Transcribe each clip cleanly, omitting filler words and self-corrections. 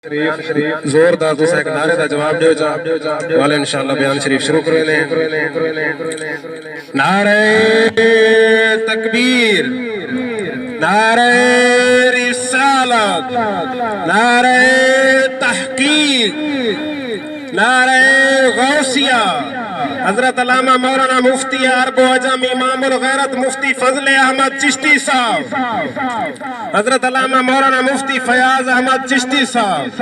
زوردار تو ایک نعرے دا جواب دیو جا والے انشاءاللہ بیان شریف شروع کرے لیں نعرہ تکبیر نعرہ رسالت نعرہ تحقیق نعرہ غوثیہ حضرت علامہ مولانا مفتی عرب و عجم امام الغیرت مفتی فضل احمد چشتی صاحب حضرت علامہ مولانا مفتی فیاض احمد چشتی صاحب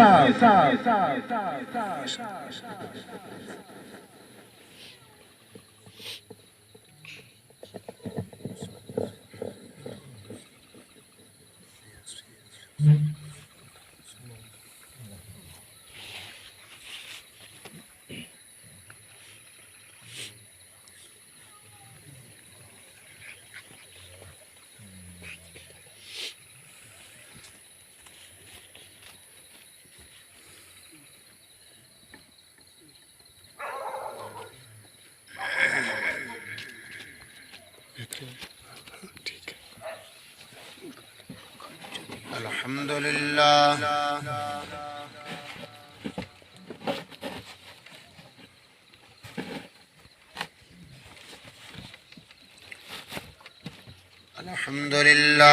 الحمدللہ الحمدللہ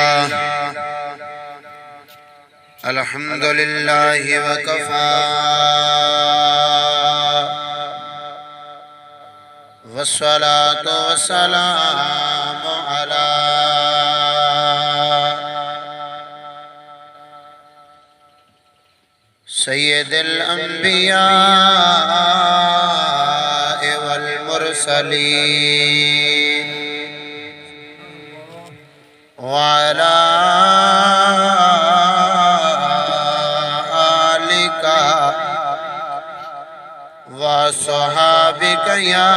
الحمدللہ وکفا والصلاة والسلام علی سید الانبیاء والمرسلین وعلى آلك وصحابك يا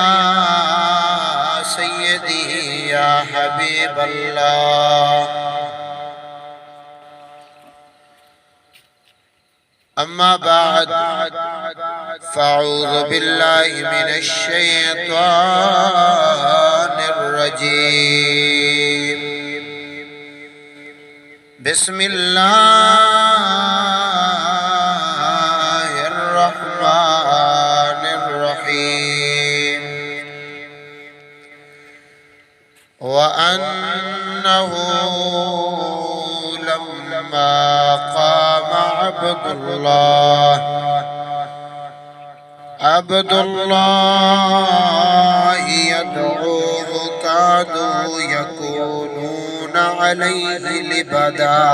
سيدي يا حبيب الله أما بعد فأعوذ بالله من الشيطان الرجيم بسم الله الرحمن الرحيم وأنه لما قام عبد الله يدعوه كادوا يكونون عليه لبدا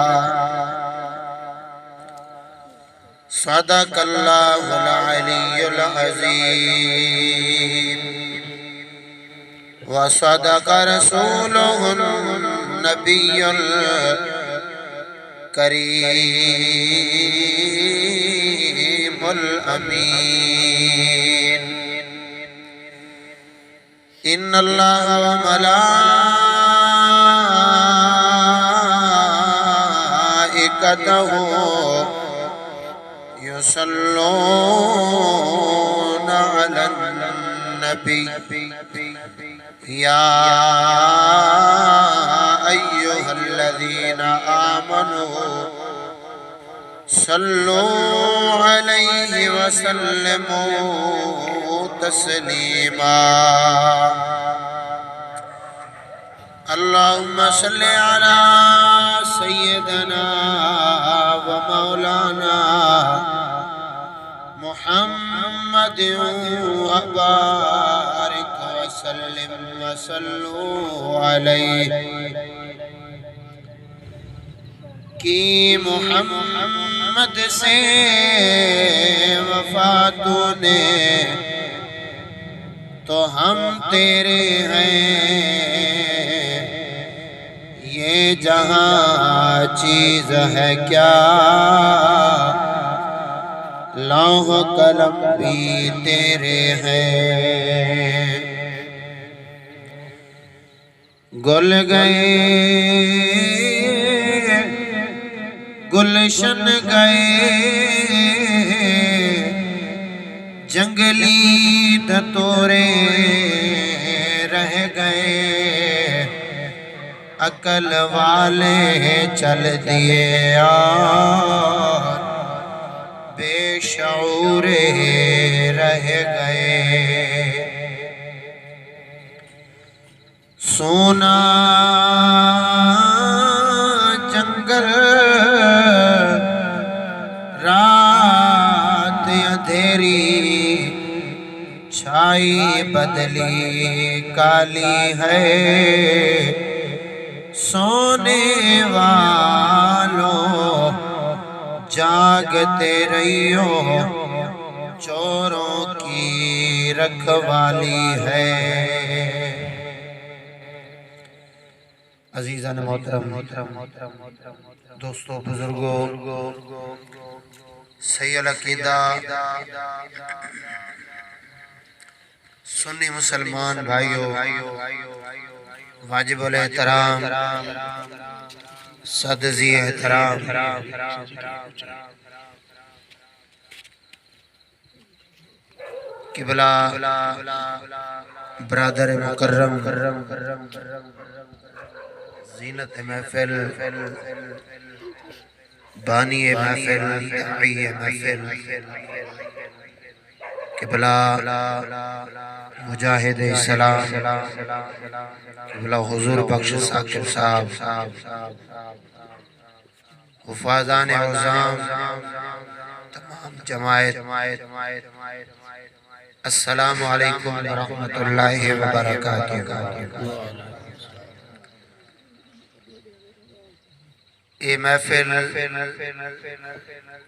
صدق الله العلي العظيم وصدق رسوله النبي الكريم الأمين إن الله وملائكته يصلون على النبي يا أيها الذين آمنوا صلوا عليه وسلموا تسليما اللهم صل على سيدنا ومولانا محمد وبارك وسلم وصلوا عليه کہ محمد سے وفا تو نے تو ہم تیرے ہیں یہ جہاں چیز ہے کیا لوح قلم بھی تیرے ہیں گل گئے گلشن گئے جنگلی دھتورے رہ گئے عقل والے چل دیے اور بے شعور رہ گئے سونا جنگل رات اندھیری چھائی بدلی کالی ہے سونے والوں جاگتے رہیو چوروں کی رکھوالی ہے عزیزان محترم دوستو بزرگوں صحیح العقیدہ سنی مسلمان بھائیوں واجب الاحترام صدزی احترام قبلہ برادر مکرم زینت محفل بانی محفل داعی محفل قبلہ مجاہد اسلام قبلہ حضور بخش ثاقب صاحب حفاظان عظام تمام جماعت السلام علیکم ورحمۃ اللہ وبرکاتہ یہ محفل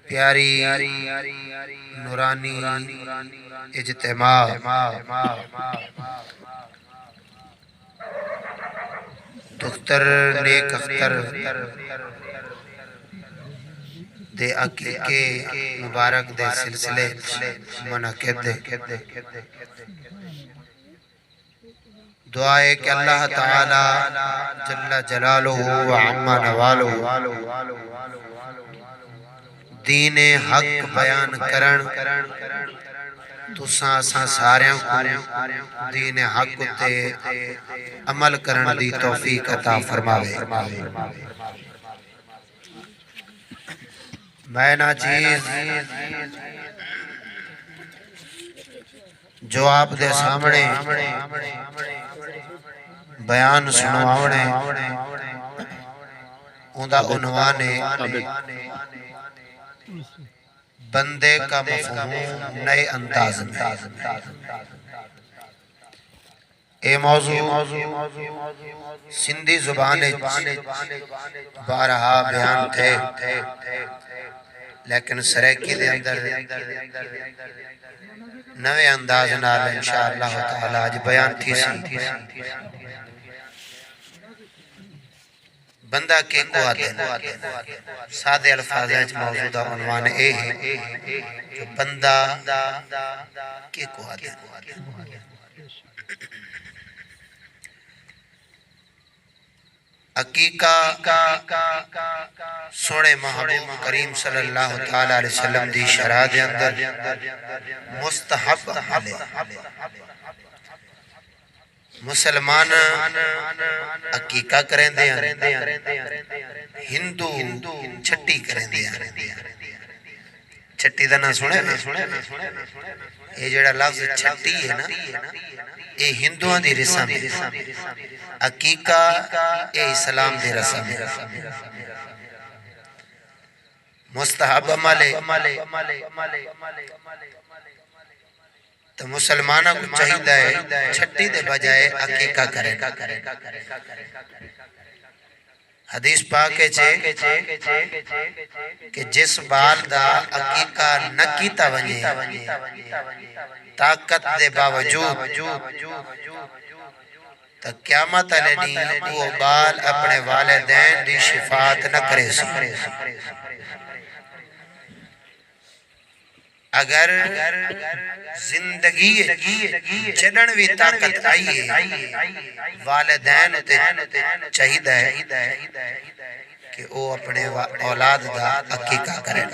پیاری نورانی اجتماع دختر نیک اختر دے عقیقے مبارک دے سلسلے منعقد دے دعا ہے کہ اللہ تعالی جل جلالہ وعم نوالہ دین حق بیان کرن تساں اساں ساریاں کو دین حق تے عمل کرن دی توفیق عطا فرماوے میں نا چیز جو آپ دے سامنے بیان سنواونے اندہ عنوان بندے کا مفہوم نئے انداز میں اے موضوع سندھی زبان بارہا بیان تھے لیکن سریکی دے اندر نوے انداز نال انشاءاللہ تعالی آج بیان تھی سی بندہ کے کو آتے ہیں سادے الفاظ ہے موجودہ عنوان اے ہے جو بندہ کے کو آتے ہیں عقیقہ سوڑے محبوب کریم صلی اللہ علیہ وسلم دی شرح دے اندر مستحب عمل مسلمان عقیقہ کریں دے ہندو چھٹی کریں دے چھٹی دا نہ سنے یہ جڑا لفظ چھٹی ہے نا یہ ہندوان دی رسم عقیقہ یہ اسلام دی رسم مستحب عمل تو مسلمانہ کو چاہیدہ ہے چھٹی دے بجائے عقیقہ کریں حدیث پاک ہے کہ جس بال دا عقیقہ نہ کیتا ونجے طاقت دے باوجود تو قیامت علیہ وہ بال اپنے والدین دی شفاعت نہ کرے سی اگر زندگی چلنوی طاقت آئیے والدین چاہیدہ ہے کہ وہ اپنے اولاد دا عقیقہ کرے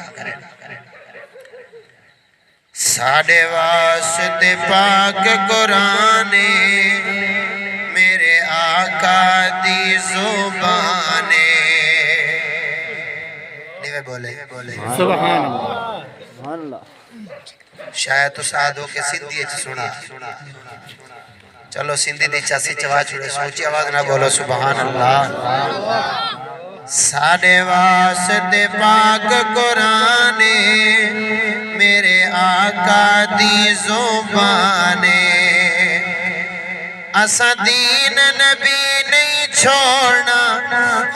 ساڑھے واسطے پاک قرآن میرے آقا دی زبانے نیوے بولے سبحان اللہ شاید تو ساتھ ہو کے سندھی اچھ سنا چلو سندھی دی چاسی چوا چھوڑے سوچی آواز نہ بولو سبحان اللہ ساڑے واسطے پاک قرآن میرے آقا دی زبان اسا دین نبی نہیں چھوڑنا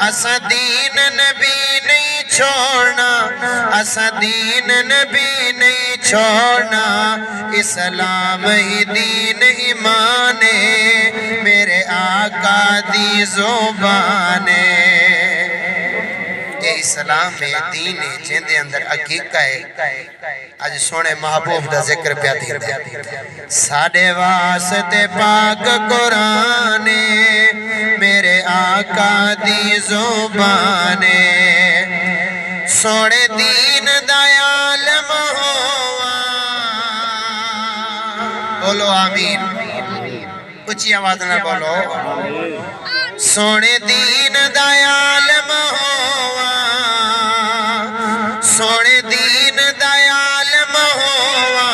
اسا دین نبی نہیں چھوڑنا اسا دین نبی نہیں چھوڑنا اسلام ہی دین ایمان میرے آقا دی زبان اسلام میں دین ہے جن دے اندر عقیقہ ہے آج سونے محبوب دا ذکر پیاتی ہے ساڑے واسطے پاک قرآن میرے آقا دی زبان سونے دین دا عالم ہوا بولو آمین اچھی آواز نہ بولو سونے دین دا عالم ہوا سونے دین دا عالم ہوا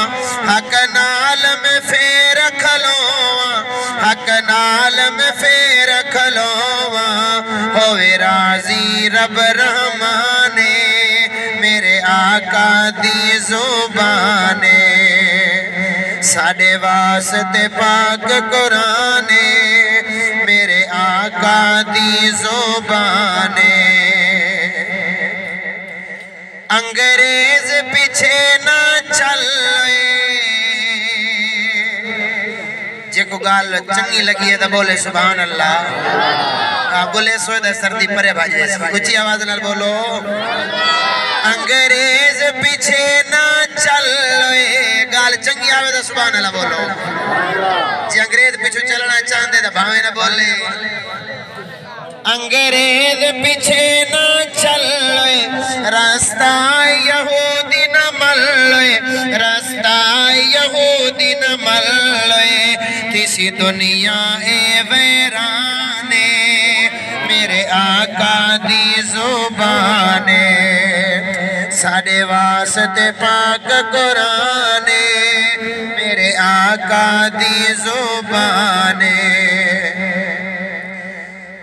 حق نال میں پھیر کھلوا حق نال میں پھیر کھلوا ہوئے راضی رب رحمان میرے آقا دی زبان ساڑے واسطے پاک قرآن میرے آقا دی زبان انگریز پیچھے نہ چلے جے کو گال چنگی لگی ہے تو بولے سبحان اللہ بولے سوئے دا سردی پرے بھاجے کچھی آواز نہ بولو انگریز پیچھے نہ چلے گال چنگی آوے دا سبحان اللہ بولو جی انگریز پیچھے چلنا چاہتے دا بھاوے نہ بولے انگریز پیچھے نہ چلے راستہ یہودی نہ ملے راستہ یہودی نہ ملے کسی دنیا ویرانے میرے آقا دی زبان ساڑے واسطے پاک قرآن میرے آقا دی زبان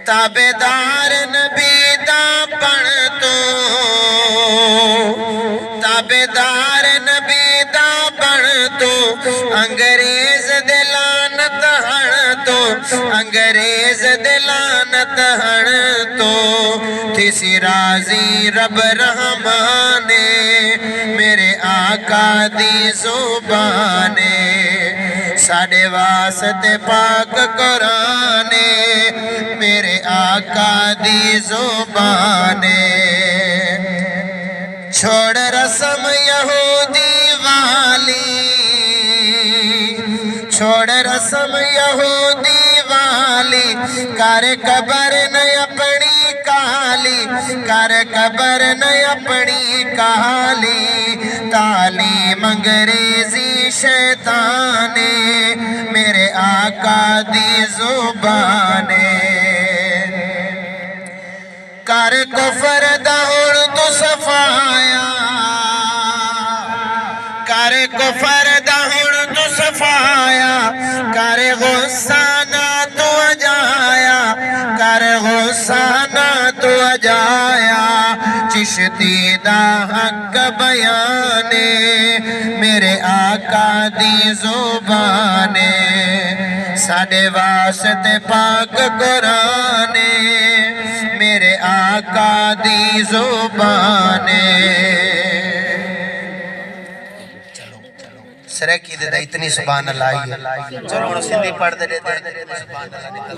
تابدار نبی دا بن تو تابدار نبی دا بن تو انگریز دلانت ہن تو انگریز دلانت ہن تو تیسی راضی رب رحمان میرے آقا دی زبان ساڑے واسطے پاک قرآن میرے آقا دی زبان چھوڑ رسم یہودی والی چھوڑ رسم یہودی والی کر قبر نہ اپنی کالی کر قبر نہ اپنی کالی تعلیم انگریزی شیطان میرے آقا دی زبان کر کفر دا اردو صفایا کر کفر دا اردو صفایا کر غصہ نہ تو اجایا کر غصہ نہ تو اجایا چشتی دا حق بیان میرے آقا دی زبان ساڑے واسطے پاک قرآن میرے آقا دی زبان سرکی دے دا اتنی سبحان اللہ آئی چلو انہوں سندھی پڑھ دے دے سبحان اللہ نکل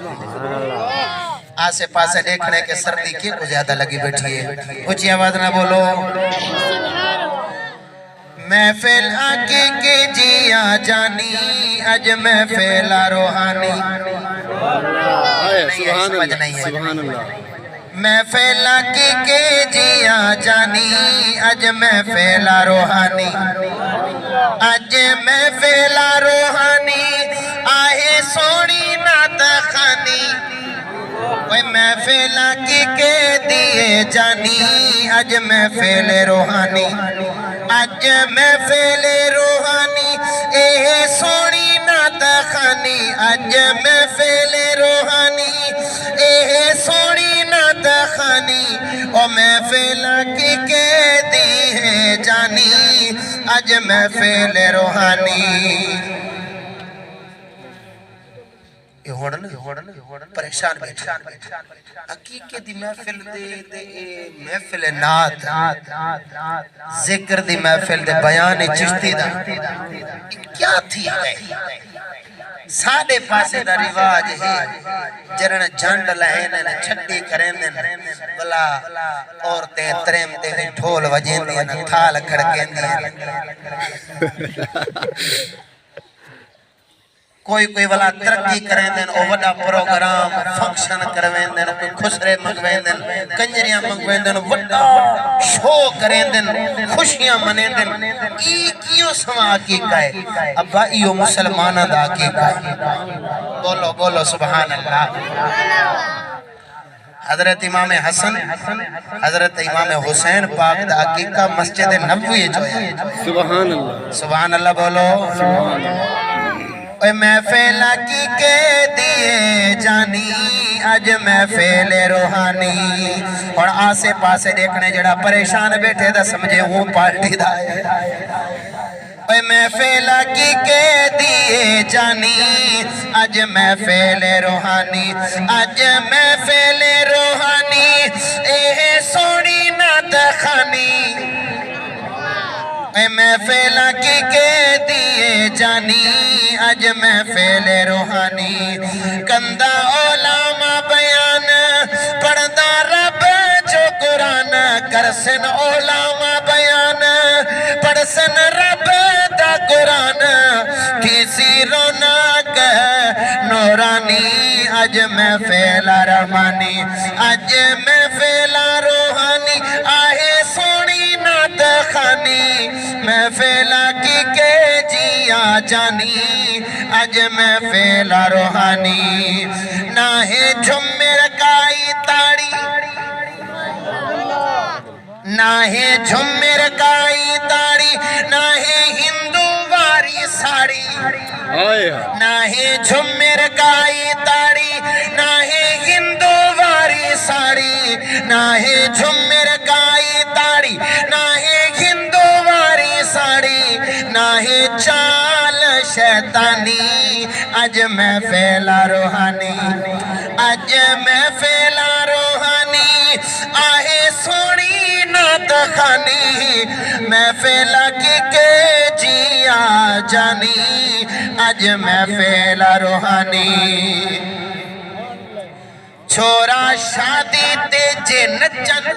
آسے پاسے دیکھنے کے سردی کی کو زیادہ لگی بیٹھی ہے اچھی آواز نہ بولو محفل حقیقی جیا جانی اج محفل روحانی سبحان اللہ محفل حقیقی جیا جانی اج محفل روحانی اج محفل روحانی آئے سونی نات خانی اوے محفل کی کے دیے جانی اج محفل روحانی اج محفل روحانی اے سونی نات خانی اج محفل روحانی اے سونی نات خانی او محفل کی کے دیے جانی اج محفل روحانی یہ ہوڑن پریشان بیٹھا حقیقت دی محفل دے محفل نات ذکر دی محفل دے بیان چشتی دا کیا تھی گئے ساڑے پاسے دا رواج ہے جرن جھنڈ لہین چھٹی کریں دن بلا عورتیں تریم دے ڈھول وجین دیا تھال کھڑکیں دیا کوئی والا ترقی کریں دن او وڈا پروگرام فنکشن کرویں دن کوئی خسرے منگویں دن کنجریاں منگویں دن وڈا شو کریں دن خوشیاں منیں دن کیوں سوا عقیقہ ہے ابا ایو مسلمانہ دا عقیقہ ہے بولو سبحان اللہ حضرت امام حسن حضرت امام حسین پاک دا عقیقہ مسجد نبوی جو ہے سبحان اللہ بولو اے محفل کی کے دیے جانی اج محفل روحانی اور آسے پاسے دیکھنے جڑا پریشان بیٹھے دا سمجھے ہوں پارٹی دائے اے محفل کی کے دیے جانی اج محفل روحانی اج محفل روحانی اے سونی نات خانی اے محفل کی کے دیے جانی اج محفل روحانی کندہ علماء بیان پڑھدا رب جو قرآن کرسن علماء بیان پڑھسن رب دا قرآن کسی رونق نورانی اج محفل رحمانی اج محفل روحانی آہے سونی نات خانی محفل کی کے جیا جانی اج محفل روحانی نہ ہے جھمر کائی تاڑی نہ ہے جھمر کائی تاڑی نہ ہے ہندو واری ساڑی نہ ہے جھمر کائی تاڑی نہ ہے ہندو واری ساڑی نہ ہے جھمر کائی تاڑی نہ ہے ہندو واری ساڑی نہ ہے چال شیطانی اج محفل روحانی اج محفل روحانی آہے سونی نات خانی محفل کی کے جیا جانی اج محفل روحانی چھوڑا شادی تے جے نچن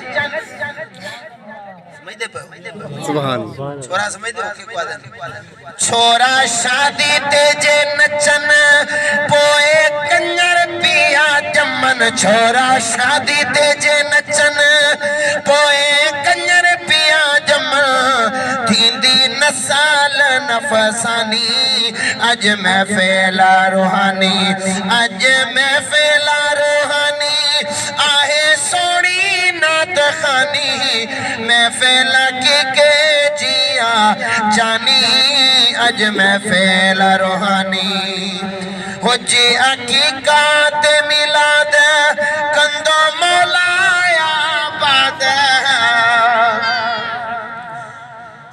چھوڑا شادی تے جے نچن پوئے کنجر پیا جمن چھوڑا شادی تے جے نچن پوئے کنجر پیا جمن تھیندی نسال نفسانی اج محفل روحانی اج محفل روحانی آہے سونی نات خانی محفل کی کے جیا جانی اج محفل روحانی ہو جی عقیقات میلاد کندو مولا آباد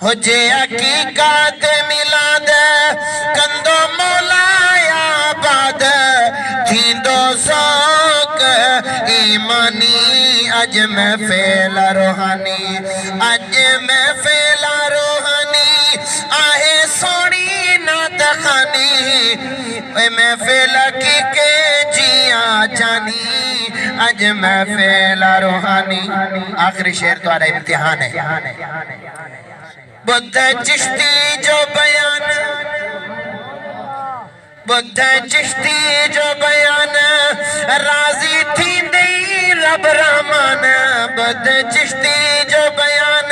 ہو جی عقیقات میلاد کندو مولا آباد تھیندو ذوق ایمانی اج محفل روحانی اج محفل روحانی آہے سونی نات خانی اے محفل کی کے جیا جانی اج محفل روحانی آخری شعر تو آرہا امتحان ہے بدھ چشتی جو بیان بدھ چشتی جو بیان راضی تھی دی رب رحمان بدھ چشتی جو بیان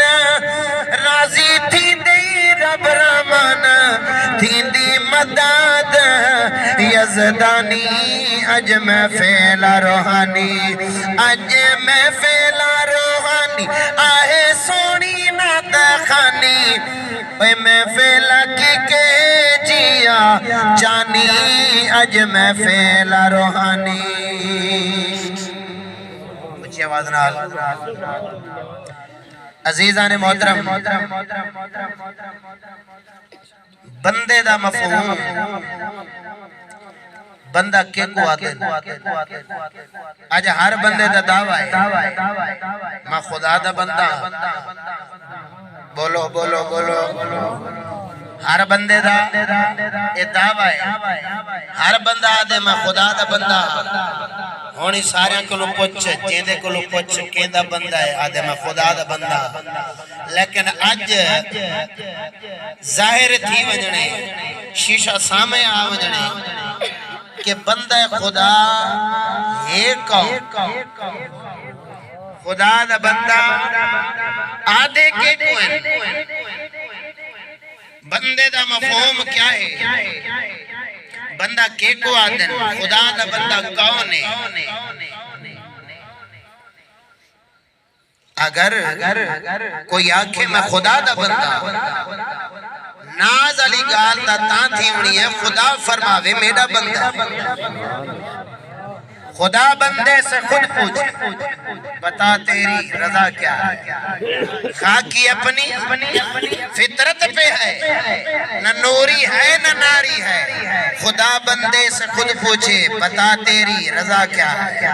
راضی تھی دی رب رحمان تھی دی مدد یزدانی اج محفل روحانی اج محفل روحانی آئے سونی نات خانی اے محفل کی کے جیا جانی اج محفل روحانی اچھی آواز نال عزیزان محترم بندے دا مفہوم بندہ کے کو آتے آج ہر بندے دا دعویٰ ہے میں خدا دا بندہ بولو بولو بولو ہر بندے دا یہ دعویٰ ہے ہر بندہ آدھے میں خدا دا بندہ ہونی سارے کو پوچھ جیندے کو پوچھ کیندہ بندہ ہے آدھے میں خدا دا بندہ لیکن اج ظاہر تھی وجنے شیشہ سامنے آ وجنے کہ بندہ خدا ایک خدا دا بندہ آدھے کے کوئن بندے دا مفہوم کیا ہے بندہ کے کو آدھن خدا دا بندہ کون ہے اگر کوئی آنکھیں میں خدا دا بندہ ناز علی گال دا تاں تھی ہونی ہے خدا فرماوے میرا بندہ خدا بندے سے خود پوچھ بتا تیری رضا کیا ہے خاکی اپنی فطرت پہ ہے نہ نوری ہے نہ ناری ہے خدا بندے سے خود پوچھے بتا تیری رضا کیا ہے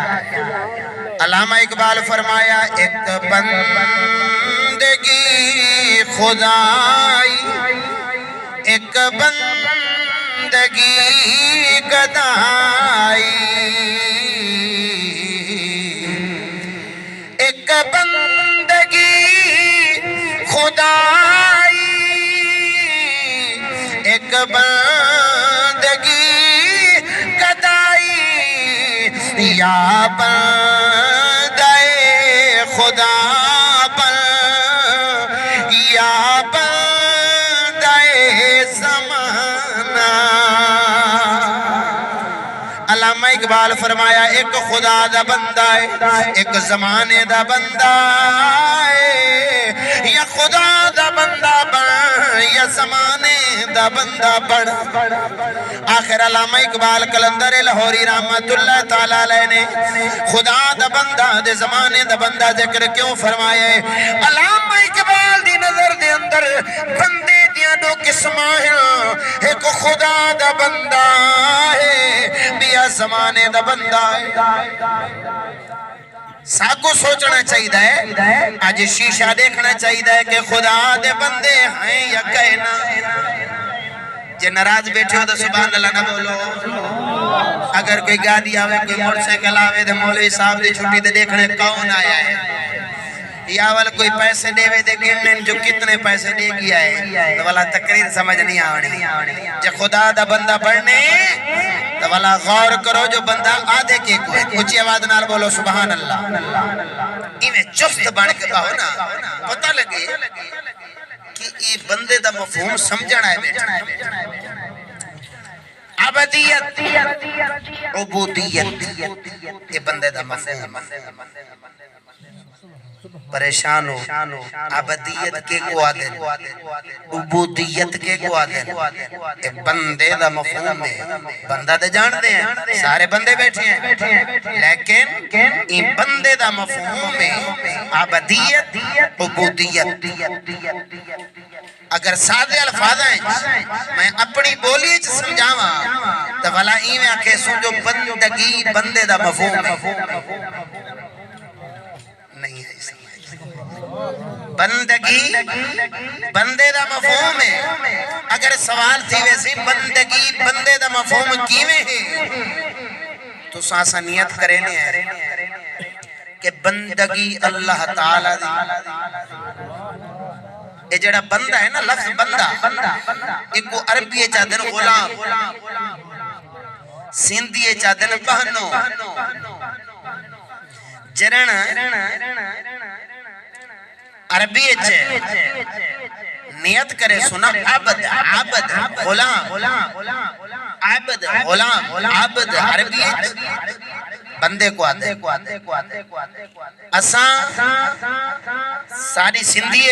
علامہ اقبال فرمایا ایک بندگی خدائی ایک بندگی گدائی ایک بندگی خدائی ایک بندگی گدائی یا بندے خدا پر یا بندے زمانہ علامہ اقبال فرمایا ایک خدا دا بندہ ہے ایک زمانے دا بندہ ہے یا خدا دا بندہ بن یا زمانے دا بندہ بن آخر علامہ اقبال کلندر لاہوری رحمت اللہ تعالیٰ علیہ نے خدا دا بندہ دے زمانے دا بندہ ذکر کیوں فرمایا ہے علامہ اقبال دی نظر دے اندر بندے دیاں دو قسماں ہیں ایک خدا دا بندہ ہے بیا زمانے دا بندہ ہے ساکو سوچنا چاہیدہ ہے آج شیشہ دیکھنا چاہیدہ ہے کہ خدا دے بندے ہیں یا کہنا جے ناراض بیٹھے ہو تو سبحان اللہ نہ بولو اگر کوئی گاڑی آوے کوئی موٹر سائیکل آوے تو مولوی صاحب دی چھٹی دے دیکھنے کون آیا ہے یا والا کوئی پیسے دے وے دے گھننے جو کتنے پیسے دے گیا ہے تو والا تقریر سمجھ نہیں آنی جے خدا دا بندہ پڑھنے تو والا غور کرو جو بندہ آدھے کے کوئے اچھی آواز نال بولو سبحان اللہ ایویں چست بان کے باہو نا پتہ لگے کہ یہ بندے دا مفہوم سمجھنا ہے بیٹھا عبدیت عبودیت یہ بندے دا مفہوم پریشان ہو عبدیت کے کو آدھے عبودیت کے کو آدھے بندے دا مفہوم ہے بندہ دے جان دے ہیں سارے بندے بیٹھے ہیں لیکن یہ بندے دا مفہوم ہے عبدیت عبودیت اگر سادے الفاظ ہیں میں اپنی بولی سمجھاواں تو بھلا ایویں آکھے سو جو بندگی بندے دا مفہوم ہے نہیں ہے بندگی بندے دا مفہوم ہے اگر سوال تھی ویسے بندگی بندے دا مفہوم کیویں ہے تو ساسا نیت کرنے ہے کہ بندگی اللہ تعالیٰ دی یہ جڑا بندہ ہے نا لفظ بندہ ایک کو عربی چاہدن غلام سندھی چاہدن بہنو جرن عربی نیت کرے سنا عبد عبد غلام عبد غلام عبد عربی بندے کو آتے اساں ساری سندھی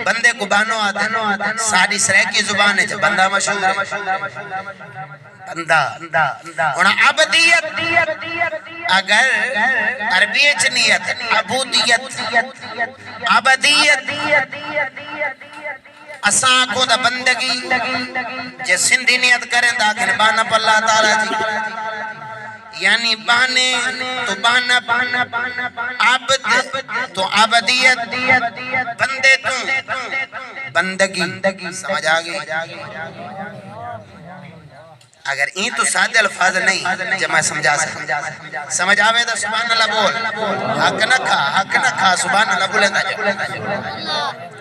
بندے کو بانو آتے ساری سریکی زبان ہے بندہ مشہور ہے بندہ ہونا عبدیت اگر عربی نیت عبودیت عبدیت اساں کو دا بندگی جے سندھی نیت کریں دا کہ بانا پر اللہ تعالیٰ جی یعنی بانے تو بانا عبد تو عبدیت بندے تو بندگی سمجھ آگئی اگر این تو سادہ الفاظ نہیں جب میں سمجھا سکتا سمجھ آوے دا سبحان اللہ بول حق نہ کھا سبحان اللہ بولے دا جو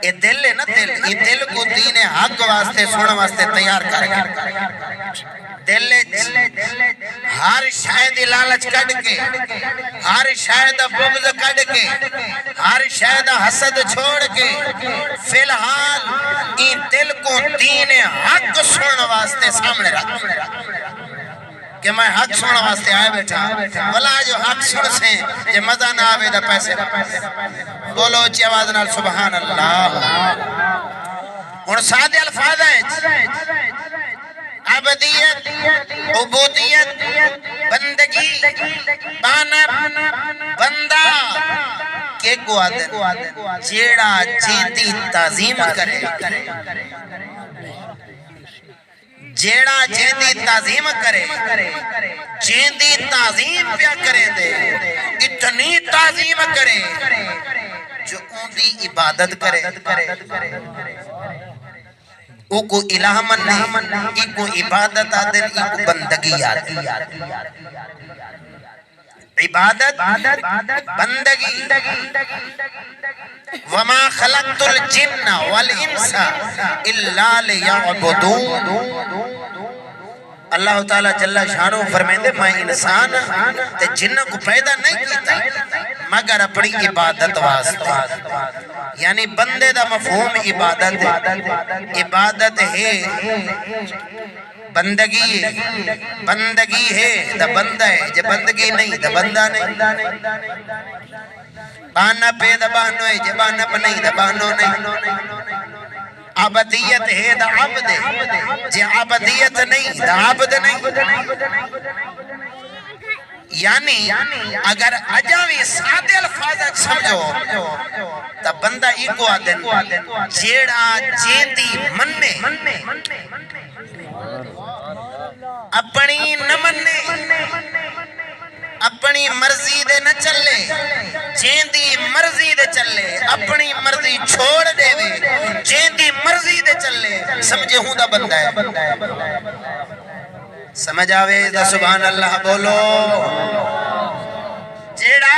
یہ دل ہے نا دل یہ دل کو دین حق واسطے سونا واسطے تیار کر گیا دل ہر شاید لالچ کڑ کے ہر شاید بغض کڑ کے ہر شاید حسد چھوڑ کے فی الحال این دل کو دین حق سونا واسطے سامنے رکھ کہ میں حق سونا واسطے آئے بیٹھا بلا جو حق سن سے جو مزہ نہ آوے دا پیسے بولو اچھی آواز نال سبحان اللہ اور سادے الفاظ ہیں عبدیت عبودیت بندگی بانا بندہ کے کو آدن جیڑا جیدی تعظیم کرے جیڑا جیندی تعظیم کرے جیندی تعظیم پیا کرے دے اتنی تعظیم کرے جو اندی عبادت کرے او کو الہ مننے ای کو عبادت آدن ای کو بندگی آدن عبادت بندگی وما خلقت الجن والانس الا ليعبدون اللہ تعالیٰ جل شانہ فرمائندے میں انسان تے جن کو پیدا نہیں کیتا مگر اپنی عبادت واسطے یعنی بندے دا مفہوم عبادت ہے عبادت ہے بندگی ہے دا بندہ ہے جب بندگی نہیں دا بندہ نہیں بانا پہ دا بانو ہے جب بانا پہ نہیں دا بانو نہیں عبدیت ہے دا عبد ہے جے عبدیت نہیں دا عبد نہیں یعنی اگر اجاوی سادے الفاظ سمجھو تا بندہ ایکو آدن جیڑا جیندی مننے اپنی نہ مننے اپنی مرضی دے نہ چلے جیندی مرضی دے چلے اپنی مرضی چھوڑ دے وے جیندی مرضی دے چلے سمجھے ہوں دا بندہ ہے سمجھ آوے دا سبحان اللہ بولو جیڑا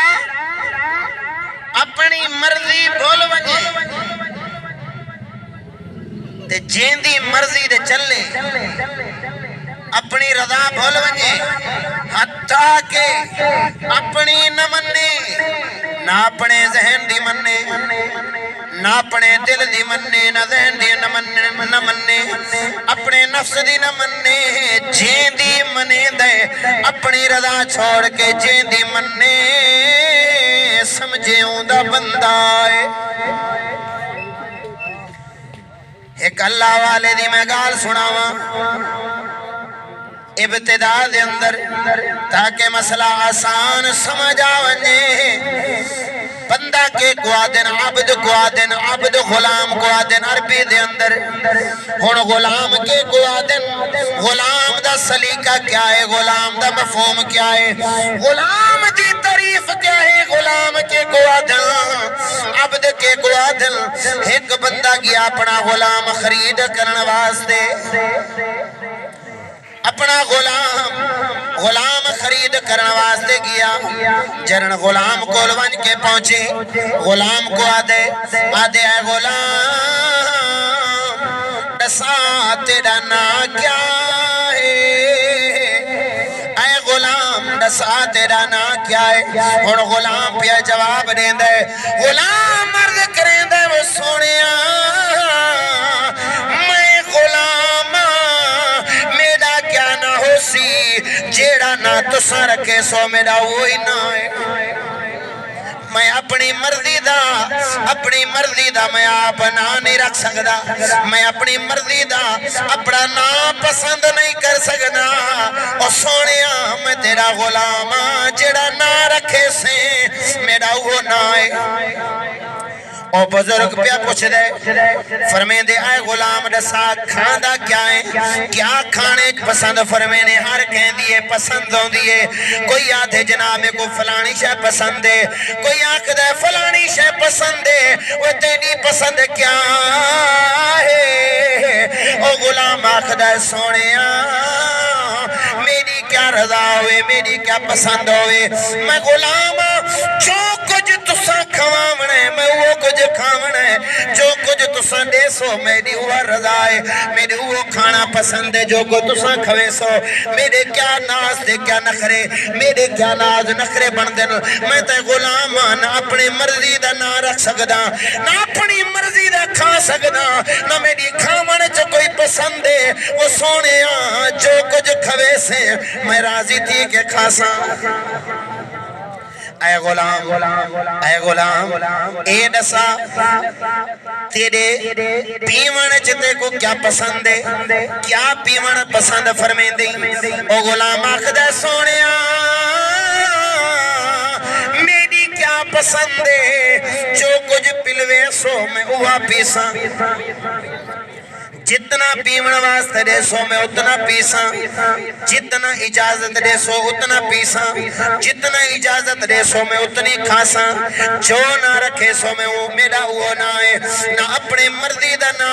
اپنی مرضی بول ونجے تے جیندی مرضی دے چلے اپنی رضا بھول ونجے حتیٰ کہ اپنی نہ مننے نہ اپنے ذہن دی مننے نہ اپنے دل دی مننے نہ ذہن دی نہ مننے اپنے نفس دی نہ مننے جین دی منے دے اپنی رضا چھوڑ کے جین دی مننے سمجھے ہوں دا بندہ ہے ایک اللہ والے دی میں گال سناواں ابتدا دے اندر تاکہ مسئلہ آسان سمجھ آونے بندہ کے کو آدن عبد کو آدن عبد غلام کو آدن عربی دے اندر ہون غلام کے کو آدن غلام دا سلیقہ کیا ہے غلام دا مفہوم کیا ہے غلام دی تعریف کیا ہے غلام کے کو آدن عبد کے کو آدن ایک بندہ گیا اپنا غلام خرید کرن واسطے اپنا غلام خرید کرن واسطے گیا جرن غلام کو لون کے پہنچے غلام کو آدھے اے غلام دسا تیرا نا کیا ہے اے غلام دسا تیرا نا کیا ہے اور غلام پہ جواب دیں دے غلام مرد کریں دے وہ سونیاں نا تساں رکھے سو میرا وہی نا ہے میں اپنی مرضی دا میں آپ نا نہیں رکھ سکدا میں اپنی مرضی دا اپنا نا پسند نہیں کر سکدا او سونیا میں تیرا غلام جڑا نا رکھے سے میرا وہ نا ہے او بزرگ پیا پوچھ دے فرمین دے آئے غلام دسا کھاندہ کیا ہے کیا کھانے پسند فرمین ہر کہیں دیئے پسند ہوں دیئے کوئی آدھے جناب میں کو فلانی شے پسند ہے کوئی آنکھ دے فلانی شے پسند ہے وہ تیری پسند کیا ہے او غلام آنکھ دے سونے میری کیا رضا ہوئے میری کیا پسند ہوئے میں غلام جو کچھ تساں کھوامنے میں وہ کچھ کھامنے جو کچھ تساں دے سو میری وہ رضا ہے میری وہ کھانا پسند ہے جو کچھ تساں کھوے سو میرے کیا ناز دے کیا نخرے میرے کیا ناز نخرے بن دے میں تے غلام نہ اپنی مرضی دا نہ رکھ سکدا نہ اپنی مرضی دا کھا سکدا نہ میری کھامنے چا کوئی پسند ہے وہ سونے جو کچھ کھوے سے میں راضی تھی کہ کھاسا اے غلام اے دسا تیرے پیون چتے کو کیا پسند ہے کیا پیون پسند فرمین دی او غلام آخدہ سونے میری کیا پسند ہے جو کچھ پلوے سو میں ہوا پیسا جتنا پیمن واسطے دے سو میں اتنا پیساں جتنا اجازت دے سو اتنا پیساں جتنا اجازت دے سو میں اتنی کھاساں جو نہ رکھے سو میں وہ میرا وہ نہ ہے نہ اپنے مرضی دا نہ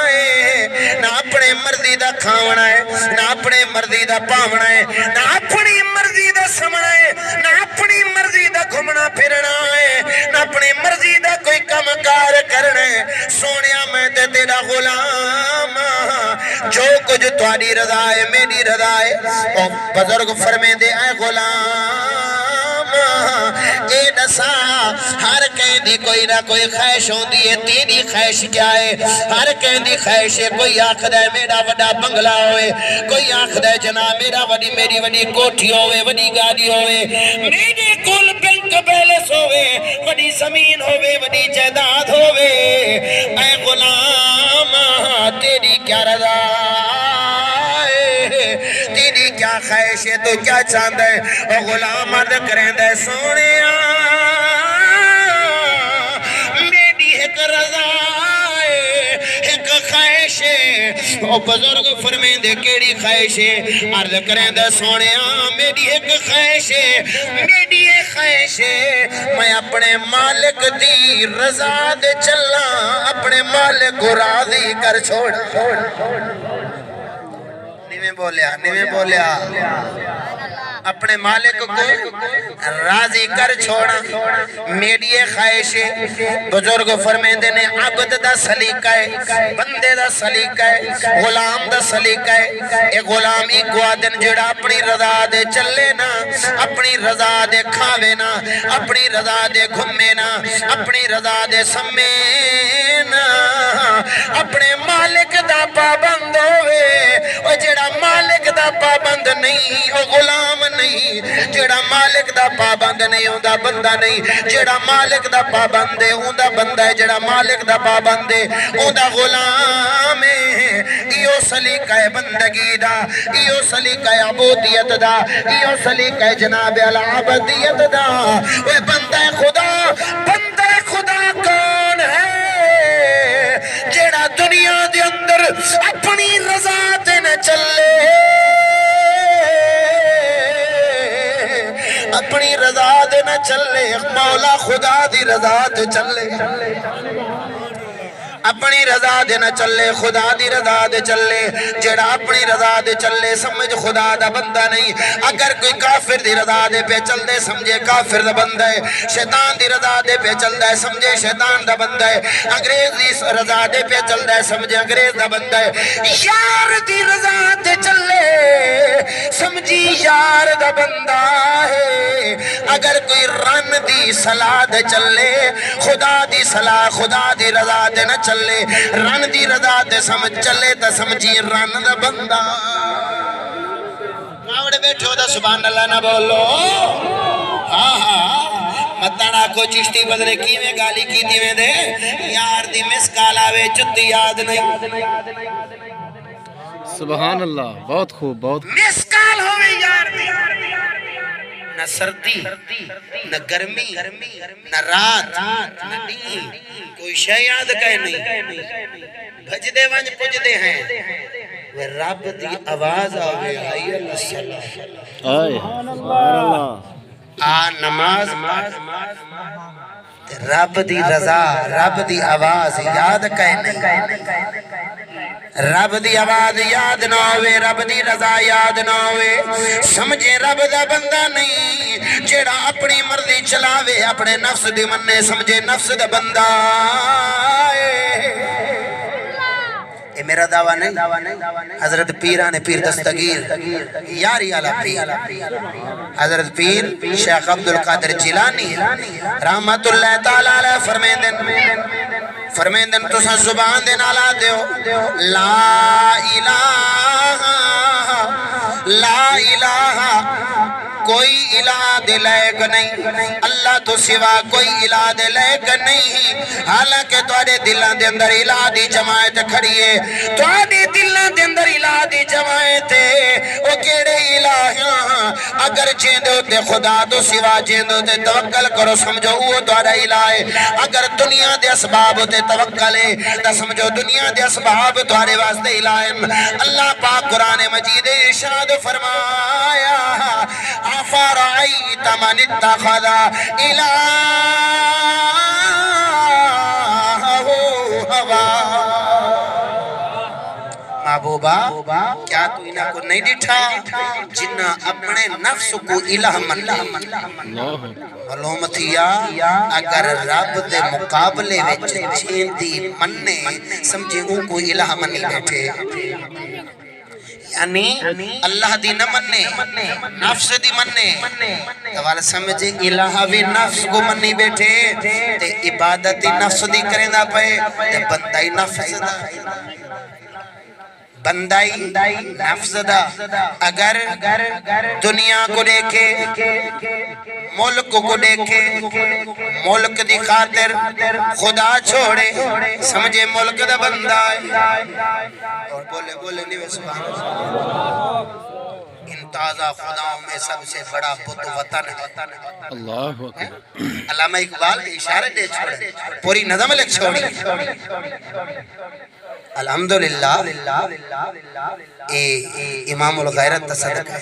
ہے نہ اپنے مرضی دا کھاونا ہے نہ اپنے مرضی دا پاونا ہے نہ اپنی مرضی دا سمنا ہے نہ اپنی مرضی دا گھومنا پھرنا ہے نہ اپنی مرضی دا کوئی کم کار کرنا ہے سونیا میں تے تیرا غلام جو کچھ تھوڑی رضا ہے میری رضا ہے او بزرگ فرمے دے اے غلام اے دسا ہر کہیں دی کوئی نہ کوئی خواہش ہوں دی ہے تیری خواہش کیا ہے ہر کہیں دی خواہش ہے کوئی آخدہ ہے میرا وڈا بنگلہ ہوئے کوئی آخدہ ہے جناب میری وڈی کوٹھی ہوئے وڈی گاڑی ہوئے میرے کل بینک بیلنس ہوئے وڈی زمین ہوئے وڈی جائیداد ہوئے اے غلام تیری کیا رضا ہے تیری کیا خواہش ہے تو کیا چاند ہے او غلام عرض کریں دے سونے میری ایک رضا ہے ایک خواہش ہے او بزرگ فرمیں دے کیڑی خواہش ہے عرض کریں دے سونے میری ایک خواہش ہے میری ایک خواہش ہے میں اپنے مالک دی رضا دے چلنا اپنے مالک کو راضی کر چھوڑا نیویں بولیا اپنے مالک کو راضی کر چھوڑا میری خواہش بزرگ فرمیندے نے عبد دا سلیقہ ہے بندے دا سلیقہ ہے غلام دا سلیقہ ہے اے غلام ایک وادن جڑا اپنی رضا دے چلے نا اپنی رضا دے کھاوے نا اپنی رضا دے گھمے نا اپنی رضا دے سمے نا اپنے مالک دا پابند ہوئے او جڑا مالک دا پابند نہیں او غلام نہیں جڑا مالک دا پابند نہیں ہوندا بندہ نہیں جڑا مالک دا پابند ہے ہوندا بندہ ہے جڑا مالک دا پابند ہے ہوندا غلام ہے ایو سلیقہ ہے بندگی دا ایو سلیقہ ہے عبودیت دا ایو سلیقہ ہے جناب العبدیت دا وہ بندہ خدا کون ہے جڑا دنیا دے اندر اپنی رضا تے نہ چلے اپنی رضا دے نہ چلے مولا خدا دی رضا تے چلے اپنی رضا دے نہ چلے خدا دی رضا دے چلے جڑا اپنی رضا دے چلے سمجھ خدا دا بندہ نہیں اگر کوئی کافر دی رضا دے پہ چل دے سمجھے کافر دا بندہ ہے شیطان دی رضا دے پہ چل دے سمجھے شیطان دا بندہ ہے انگریز دی رضا دے پہ چل دے سمجھے انگریز دا بندہ ہے یار دی رضا دے چلے سمجھی یار دا بندہ ہے اگر کوئی رن دی صلاح دے چلے خدا دی صلاح خدا دی رضا دے نہ چلے رن دی رضا دے سمجھ چلے تا سمجھی رن دا بندہ آوڑے بیٹھو دا سبحان اللہ نہ بولو ہاں متنا کو چشتی بدلے کی میں گالی کی دی میں دے یار دی مسکال آوے جتی یاد نہیں سبحان اللہ بہت خوب بہت مسکال ہوئے یار دی نہ سردی نہ گرمی نہ رات نہ دین کوئی شے یاد کہے نہیں بھج دے ونج پج دے ہیں وہ رب دی آواز آوے آئی اللہ صلی سبحان اللہ نماز رب دی رضا رب دی آواز یاد کہے نہیں رب دی آواز یاد نہ ہوئے رب دی رضا یاد نہ ہوئے سمجھے رب دا بندہ نہیں جیڑا اپنی مرضی چلاوے اپنے نفس دی مننے سمجھے نفس دا بندہ اے میرا دعویٰ نہیں حضرت پیران پیر دستگیر یاری علا پیر حضرت پیر شیخ عبدالقادر جیلانی رحمت اللہ تعالیٰ علیہ فرمیندن تو سا زبان دے نالا دیو لا الہ کوئی الہ دے لائق نہیں اللہ تو سوا کوئی الہ دے لائق نہیں حالانکہ توڑے دلان دے اندر الہ دی جماعت کھڑیے توڑے دلان دے اندر الہ دی جماعت وہ کیڑے الہ اگر جیندو تے خدا تو سوا جیندو تے توکل کرو سمجھو وہ توڑا الہ ہے اگر دنیا دے اسباب تے توکل ہے تا سمجھو دنیا دے اسباب توڑے واسطے الہ ہے اللہ پاک قرآن مجید ارشاد فرمایا أفرأيت من اتخذ إلهه هواه محبوبہ کیا تو انہاں کو نہیں ڈٹھا جنہ اپنے نفس کو الہ من معلوم تھیا اگر رب دے مقابلے وچ چھیندی مننے سمجھے ان کو الہ منی بیٹھے یعنی اللہ دی نہ مننے نفس دی مننے توال سمجھے الہ بھی نفس کو منی بیٹھے تے عبادت نفس دی کریں دا پے تے بندائی نفس دا بندائی نفس دا اگر دنیا کو دیکھے ملک کو دیکھے ملک دی خاطر خدا چھوڑے سمجھے ملک دا بندہ ہے اور بولے نہیں سبحان اللہ ان تازہ خداؤں میں سب سے بڑا بت وطن ہے اللہ اکبر علامہ اقبال اشارے دے چھوڑے پوری نظم لکھ چھوڑی الحمدللہ امام الغیرت تصدق ہے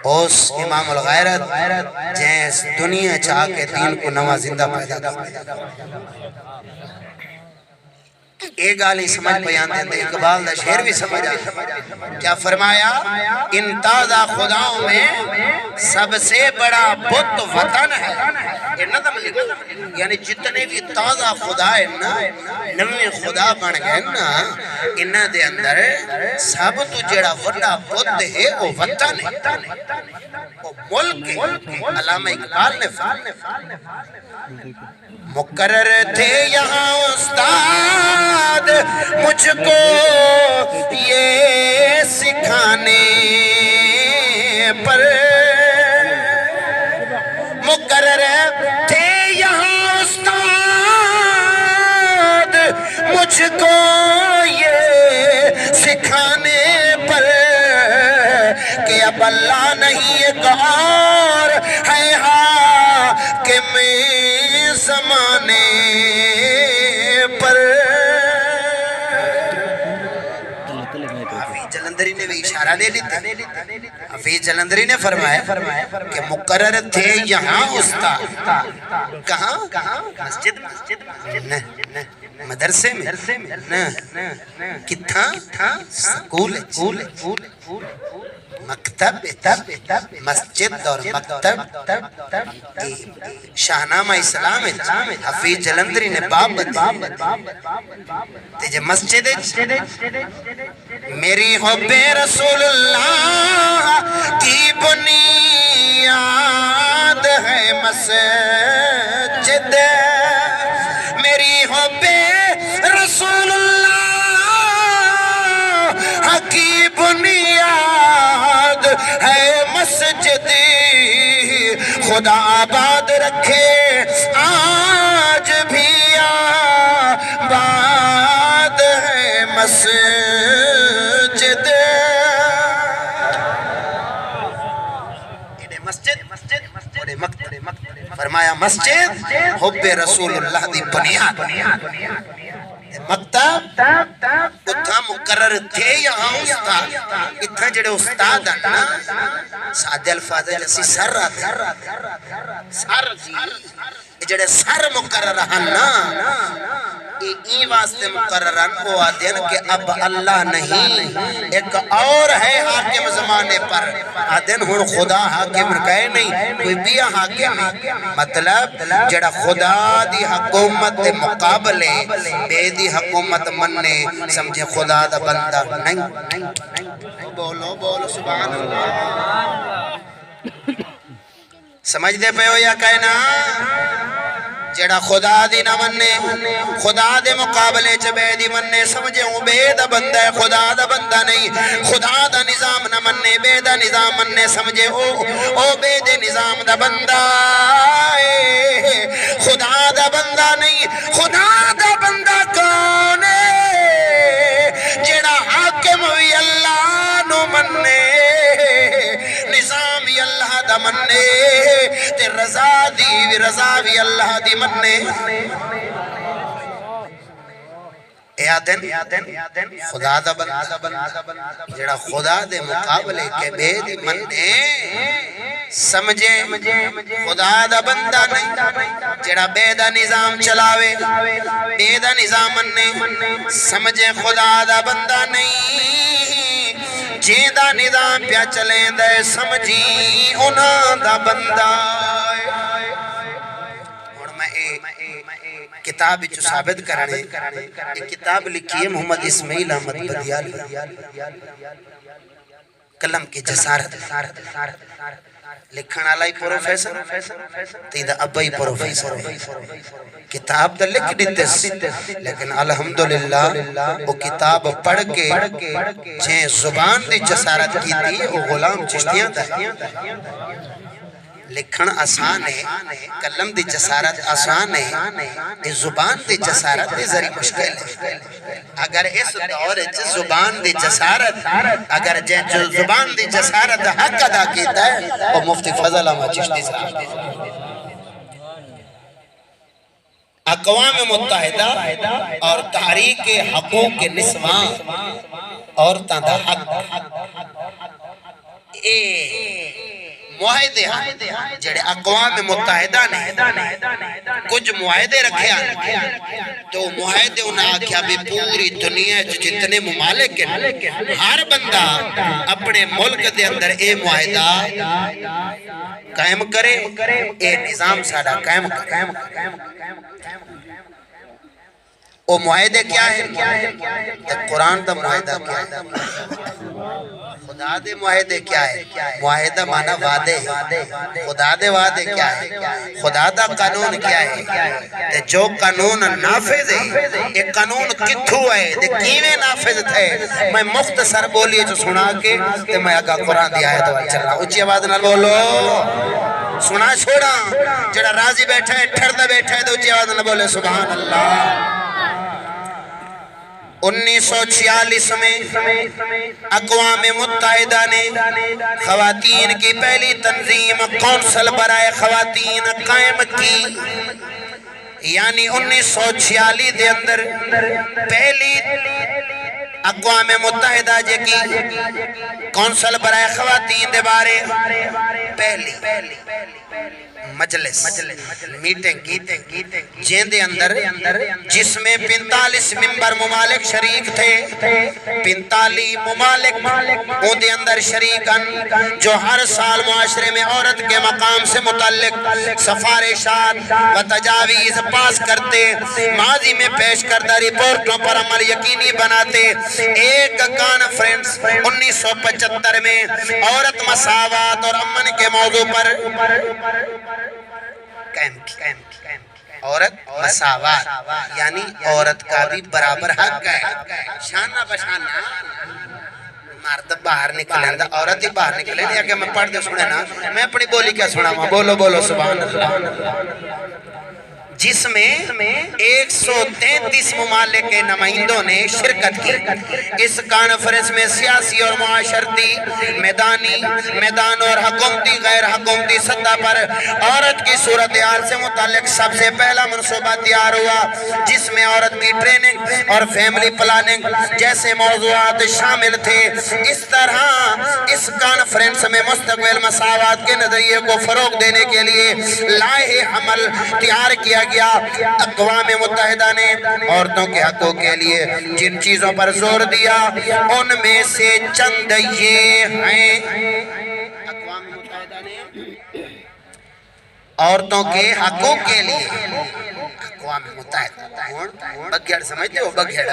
اس امام الغیرت جیس دنیا چاہ کے دین کو نواں زندہ پیدا کر ایک گالی سمجھ بیان دیندے اقبال دا شعر بھی سمجھ آئے کیا فرمایا ان تازہ خداؤں میں سب سے بڑا بت وطن ہے یہ نظم لکھو یعنی جتنے بھی تازہ خدا ہے نا نوے خدا بن گئے نا انہاں دے اندر سب تو جڑا وڈا بت ہے وہ وطن ہے وہ ملک ہے علامہ اقبال نے مقرر تھے یہاں استاد مجھ کو یہ سکھانے پر مقرر تھے یہاں استاد مجھ کو یہ سکھانے پر کہ اب اللہ نہیں ایک اور ہے حاکم زمانے پر حفیظ جلندری نے بھی اشارہ دے دیتا حفیظ جلندری نے فرمایا کہ مقرر تھے یہاں استاد کہاں مسجد مدرسے میں کتھاں سکول مکتب مسجد اور مکتب شاہنامہ اسلام حفیظ جلندری نے باب بتا مسجد میری حب رسول اللہ کی بنیاد ہے مسجد میری حب رسول اللہ کی بنیاد خدا آباد رکھے آج بھی آباد ہے مسجد فرمایا مسجد حب رسول اللہ دی بنیاد مکتب اتھا مقرر تھے یہاں استاد اتھا جڑے استاد آنا سادے الفاظ جیسی سر آتے سر جڑے سر مقرر آنا این واسطے مقرر وہ آتے ہیں کہ اب اللہ نہیں ایک اور ہے حاکم زمانے پر آتے ہیں خدا حاکم کہے نہیں کوئی بھی حاکم نہیں مطلب جڑا خدا دی حکومت دے مقابلے بے دی حکومت مننے سمجھے خدا دا بندہ نہیں بولو بولو سبحان اللہ سمجھ دے پہ ہو یا کہنا جڑا خدا دی نہ مننے خدا دے مقابلے چ بے دی مننے سمجھے ہوں بے دا بندہ ہے خدا دا بندہ نہیں خدا دا نظام نہ مننے بے دا نظام مننے سمجھے او بے دے نظام دا بندہ خدا دا بندہ نہیں خدا دا بندہ کون ہے جڑا حاکم ہوئی اللہ نو مننے نظام ہی اللہ دا مننے تے رضا بھی اللہ دی مننے یادن خدا دا بندہ جڑا خدا دے مقابلے کے بے دی مننے سمجھے خدا دا بندہ نہیں جڑا بے دا نظام چلاوے بے دا نظام مننے سمجھے خدا دا بندہ نہیں جیندہ نظام پیا چلیں دے سمجھی انہاں دا بندہ کتاب جو ثابت کرنے ایک کتاب لکھی ہے محمد اسماعیل احمد بدیالی قلم کی جسارت لکھن آلائی پروفیسر تیندہ ابائی پروفیسر کتاب دا لکھ دیتے لیکن الحمدللہ وہ کتاب پڑھ کے جہیں زبان دی جسارت کی تھی وہ غلام چشتیاں تھا لکھن آسان ہے کلم دی جسارت آسان ہے اس زبان دی جسارت دی ذری مشکل ہے اگر اس دور زبان دی جسارت اگر زبان دی جسارت حق ادا کیتا ہے وہ مفتی فضل احمد چشتی صاحب اقوام متحدہ اور تحریک حقوق نسواں عورتاں دا حق معاہدے جڑے اقوام متحدہ نے کچھ معاہدے رکھے آنے تو معاہدے انہیں آکھیا بھی پوری دنیا جتنے ممالک ہیں ہر بندہ اپنے ملک دے اندر اے معاہدہ قائم کرے اے نظام ساڑا قائم کرے وہ معاہدے کیا ہے قرآن دا معاہدہ کیا ہے خدا دے معاہدے کیا ہے معاہدہ مانا وعدے خدا دے وعدے کیا ہے خدا دا قانون کیا ہے جو قانون نافذ ہے ایک قانون کتھو ہے کیویں نافذ تھے میں مختصر بولیے جو سنا کے میں آگا قرآن دی آیت وال چل رہا اچھی آواز نہ بولو سنا چھوڑا جڑا راضی بیٹھا ہے ٹھردہ بیٹھا ہے تو اچھی آواز نہ بولے سبحان اللہ 1946 میں اقوام متحدہ نے خواتین کی پہلی تنظیم کونسل برائے خواتین قائم کی یعنی 1946 دے اندر پہلی اقوام متحدہ جے کی کونسل برائے خواتین دے بارے پہلی مجلس میٹنگ جن دے اندر جس میں 45 ممبر ممالک شریک تھے 45 ممالک ان دے اندر شریکن جو ہر سال معاشرے میں عورت کے مقام سے متعلق سفارشات و تجاویز پاس کرتے ماضی میں پیش کردہ رپورٹوں پر عمل یقینی بناتے ایک کانفرنس 1975 میں عورت مساوات اور امن کے موضوع پر عورت مساوات یعنی عورت کا بھی برابر حق ہے شانہ بشانہ مرد باہر نکلیں دا عورت ہی باہر نکلیں یا کہ میں پڑھ دے سنے نا میں اپنی بولی کیا سنا ہوں بولو بولو سبحان اللہ جس میں 133 ممالک کے نمائندوں نے شرکت کی اس کانفرنس میں سیاسی اور معاشرتی میدان اور حکومتی غیر حکومتی سطح پر عورت کی صورتحال سے متعلق سب سے پہلا منصوبہ تیار ہوا جس میں عورت کی ٹریننگ اور فیملی پلاننگ جیسے موضوعات شامل تھے اس طرح اس کانفرنس میں مستقبل مساوات کے نظریے کو فروغ دینے کے لیے لائحہ عمل تیار کیا گیا اقوام متحدہ نے عورتوں کے حقوق کے لیے جن چیزوں پر زور دیا ان میں سے چند یہ ہیں اقوام متحدہ نے عورتوں کے حقوق کے لیے اقوام متحدہ بگیڑ سمجھتے ہو بگیڑ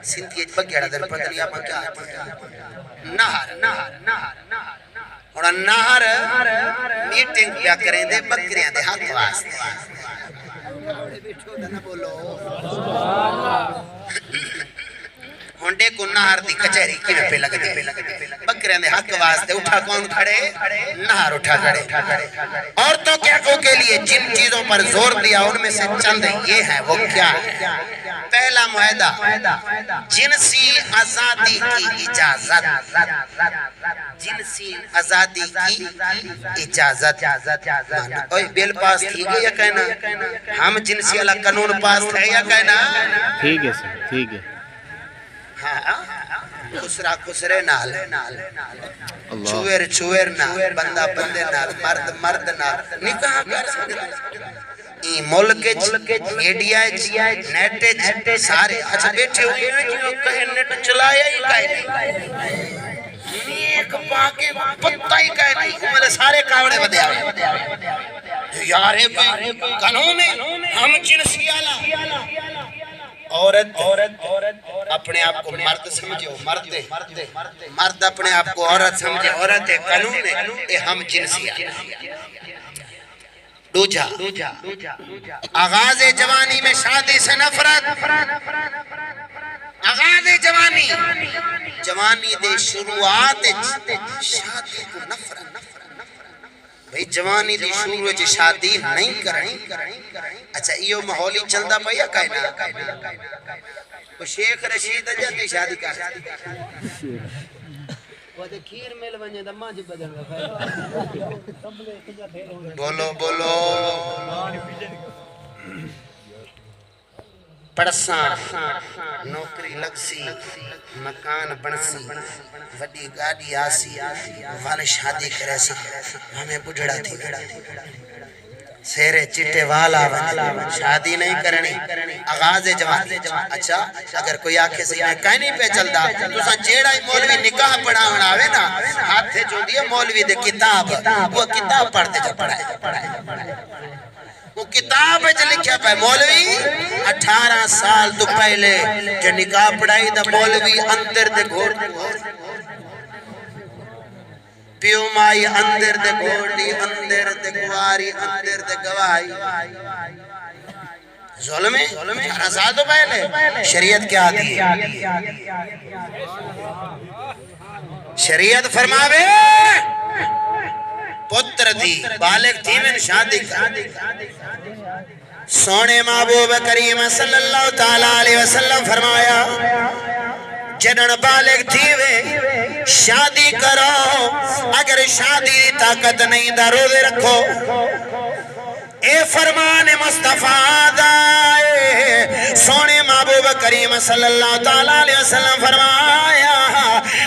سنتھی بگیڑ در پتریا میں کیا اور نہر میٹنگ کیا کریں دے بکریاں دے حق واسطے ہونڈے کو نہر دی کچہری کی میں پہ لگ دے بکریاں دے حق واسطے اٹھا کون کھڑے نہر اٹھا کھڑے عورتوں کے حقوق کے لیے جن چیزوں پر زور دیا ان میں سے چند یہ ہیں وہ کیا ہے پہلا معاہدہ جنسی آزادی کی اجازت جنسی آزادی کی اجازت اوہ بیل پاس تھی گئی یا کہنا ہم جنسی اللہ قانون پاس ہے یا کہنا ٹھیک ہے سر ٹھیک ہے خسرہ خسرے نال چویر نال بندہ بندے نال مرد مرد نال نکاح کر سکتے این ملک میڈیا نیٹ سارے اچھا بیٹھے ہوئے ہیں جو کہیں نیٹ چلایا ہی کہیں نہیں ایک باقی پتہ ہی کہیں نہیں میرے سارے کاوڑے بدے آئے یارے قانون ہے ہم جنسی آلہ عورت اپنے آپ کو مرد سمجھے مرد اپنے آپ کو عورت سمجھے عورت ہے قانون ہے یہ ہم جنسی آلہ دوجہ آغاز جوانی میں شادی سے نفرت آغاز جوانی دے شروعات شادی کو نفرت بھئی جوانی دی شروع چ شادی نہیں کرنی اچھا ایو ماحولی چلدا پیا کائنا وہ شیخ رشید جاتی شادی کر وہ تے کھیر مل ونجے تے ماں جی بدن بولو بولو پڑساں نوکری لگسی مکان بنسی وڈی گاڑی آسی والے شادی کرے سی ہمیں بڑھڑا تھی سیرے چٹے والا شادی نہیں کرنی آغاز جوانی اچھا اگر کوئی آنکھیں سے میں کہیں نہیں پہ چلتا تو سا جیڑا ہی مولوی نکاح پڑھاونا آوے نا ہاتھ سے جو دیا مولوی دے کتاب وہ کتاب پڑھتے جو پڑھائے وہ کتاب ہے جو لکھیا پہ مولوی 18 سال تو پہلے جو نکاح پڑھائی دا مولوی اندر دے گھوڑ پیو مائی اندر دے گھوڑی اندر دے گواری اندر دے گواہی ظلم ہے 18 سال تو پہلے شریعت کیا دی شریعت فرماوے پتر دی بالغ تھی میں شادی کر سونے محبوب کریم صلی اللہ تعالیٰ علیہ وسلم فرمایا جنن بالغ تھی وے شادی کرو اگر شادی طاقت نہیں دا روزے رکھو اے فرمان مصطفیٰ دائے سونے محبوب کریم صلی اللہ تعالیٰ علیہ وسلم فرمایا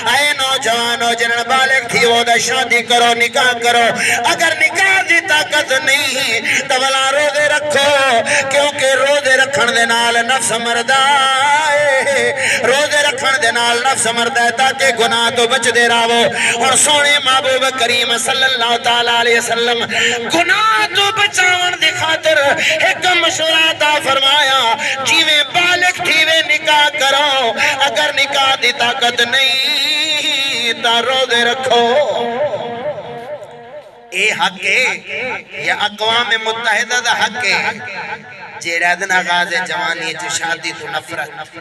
اے نوجوانو جنن بالغ تھی وہ دا شادی کرو نکاح کرو اگر نکاح دی طاقت نہیں تو بلا روزے رکھو کیونکہ روزے رکھن دے نال نفس مردائے روزے رکھن دے نال نفس مردائے تاکہ گناہ تو بچ دے راو اور سونے محبوب کریم صلی اللہ تعالیٰ علیہ وسلم گناہ تو بچاون دی خاطر ایک مشورہ عطا فرمایا جیویں بالغ تھیویں نکاح کرو اگر نکاح دی طاقت نہیں تا روزے رکھو اے حق ہے یا اقوام متحدہ دا حق ہے جیڑا دن آغاز جوانی جو شادی تو نفرت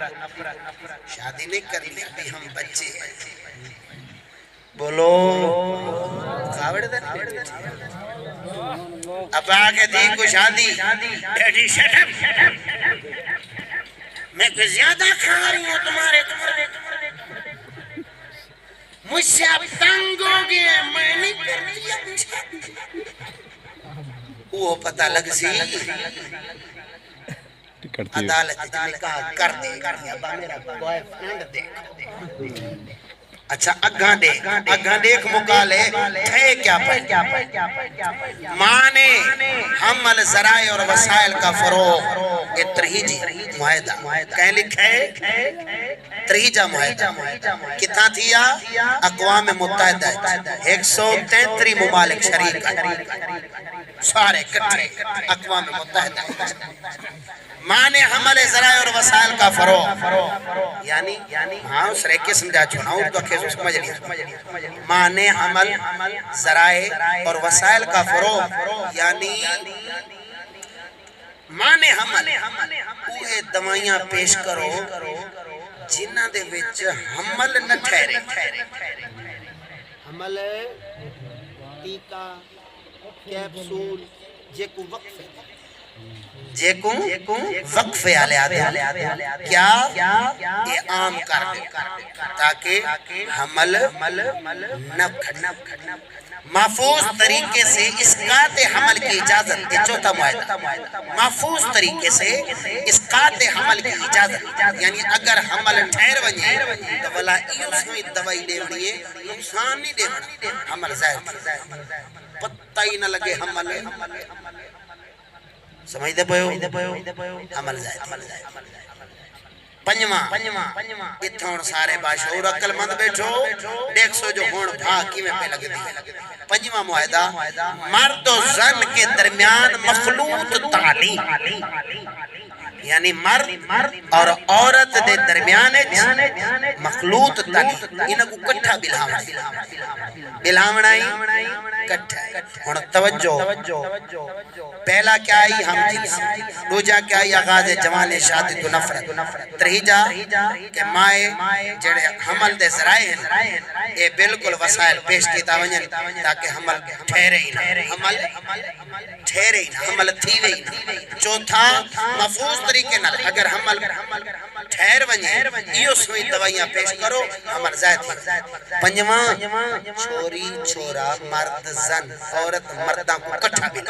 شادی نہیں کرنی ابھی ہم بچے ہیں بولو کھاوڑ دن اب آگے دی کو شادی ڈیڈی شٹ اپ میں کوئی زیادہ کھا رہی ہوں تمہارے مجھ سے اب تنگ ہو گئے میں نہیں کرتی وہ پتہ لگ سی عدالت نکاح کر دے ابا میرا بوائے فرینڈ دیکھ اچھا اگاں دیکھ مقالے تھے کیا پہ معنی حمل ذرائع اور وسائل کا فروغ یہ ترہیجی معاہدہ کہیں لکھے ترہیجہ معاہدہ کتنا تھیا اقوام متحدہ 133 ممالک شریک سارے کٹھے اقوام متحدہ معنی حمل ذرائع اور وسائل کا فروغ یعنی ہاں اس ریکے سمجھا چھونا ہوں تو کیسے سمجھ لیا معنی حمل ذرائع اور وسائل کا فروغ یعنی معنی حمل اوہ دوائیاں پیش کرو جنہ دے وچ حمل نہ ٹھہرے حمل ٹیکا کیپسول جے کو وقف ہے وقفے آلے آتے کیا یہ عام کر دے تاکہ حمل نہ کھڑنا محفوظ طریقے سے اسقاط حمل کی اجازت یہ چوتھا معاہدہ محفوظ طریقے سے اسقاط حمل کی اجازت یعنی اگر حمل ٹھہر ونجے تو بلا ایو سوئی دوائی دے ونیے نقصان نہیں دے ونیے حمل ظاہر پتہ ہی نہ لگے حمل سمجھ دے پہو عمل ظاہر پنجواں اتھون سارے باشعور عقل مند بیٹھو دیکھ سو جو ہون بھاگ کی میں پہ لگ دی پنجواں معاہدہ مرد و زن کے درمیان مخلوط تعلیم یعنی مرد اور عورت دے درمیان مخلوط تعلیم انہاں کو کٹھا بلاونا ہی کٹھا ہون توجہ پہلا کیا آئی ہم جنس دوجہ کیا آئی آغاز جوان شادی تو نفرت ترہیجہ کہ مائے جڑے حمل دے ذرائع ہیں اے بالکل وسائل پیش کیتا ونجن تاکہ حمل ٹھہرے ہی نہ حمل تھیوے ہی نہ چوتھا محفوظ طریقے نہ اگر حمل ٹھہر ونجے یہ سوئی دوائیاں پیش کرو حمل ظاہر تھی پنجواں چھوری چھورا مرد زن عورت مرداں کو کٹھا بھی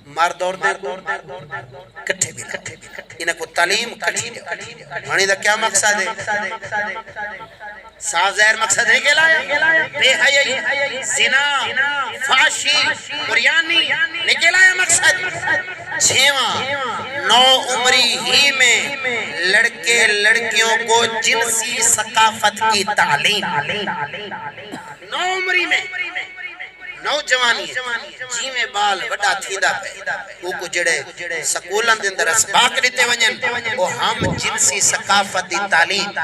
مرد عورتیں کو کٹھے بھی انہیں کو تعلیم کٹھی دے ہونی دا کیا مقصد ہے صاف ظاہر مقصد ہے کہ لایا بے حیائی زنا فاشی بریانی نکلایا مقصد چھیواں نو عمری ہی میں لڑکے لڑکیوں کو جنسی ثقافت کی تعلیم نو عمری میں نوجوانی جی میں بال وڈا تھیندہ پہ وہ کو جڑے سکولن دے اندر اسباق لیتے ونجن وہ ہم جنسی ثقافت دی تعلیم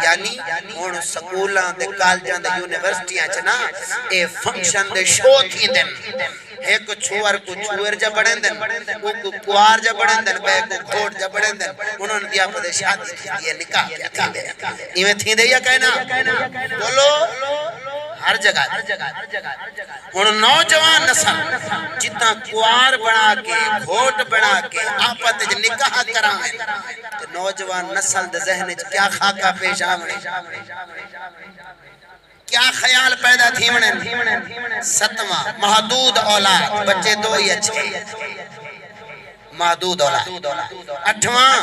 یعنی ان سکولن دے کالجان دے یونیورسٹیاں چنا اے فنکشن دے شو تھیندن ایک چھوار کو چھوار جا بڑھن دن وہ کو کوار جا بڑھن دن بے کو گھوٹ جا بڑھن دن انہوں نے دیا پدے شادی تھی یہ نکاح کیا تھیندے ایویں تھیندے یا کہنا بولو ہر جگہ ان نوجوان نسل جتنا کوار بنا کے گھوٹ بنا کے آپت نکاح کرائیں نوجوان نسل دے ذہن کیا خاکہ پیش آمنے کیا خیال پیدا تھی منن ستواں محدود اولاد بچے دو ہی اچھے محدود اولاد اٹھواں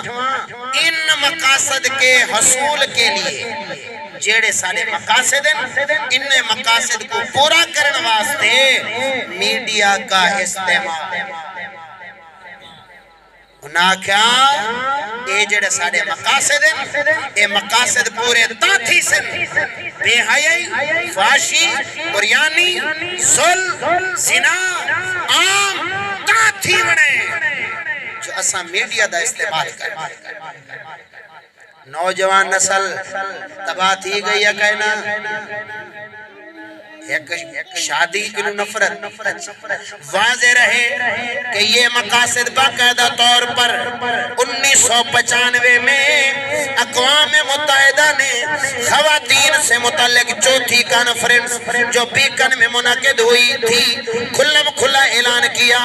ان مقاصد کے حصول کے لیے جیڑے سارے مقاصد ہیں ان مقاصد کو پورا کرنے واسطے میڈیا کا استعمال انہاں کیا اے جڑے سارے مقاصد ہیں اے مقاصد پورے تاتھی سے بے حیائی فاشی بریانی ظلم زنا عام تاتھی بنے جو اسا میڈیا دا استعمال کر نوجوان نسل تباہ تھی گئی ہے کہنا ایک شادی کی نفرت واضح رہے کہ یہ مقاصد باقاعدہ طور پر 1995 میں اقوام متحدہ نے خواتین سے متعلق چوتھی کانفرنس جو بیکن میں منعقد ہوئی تھی کھلم کھلا اعلان کیا.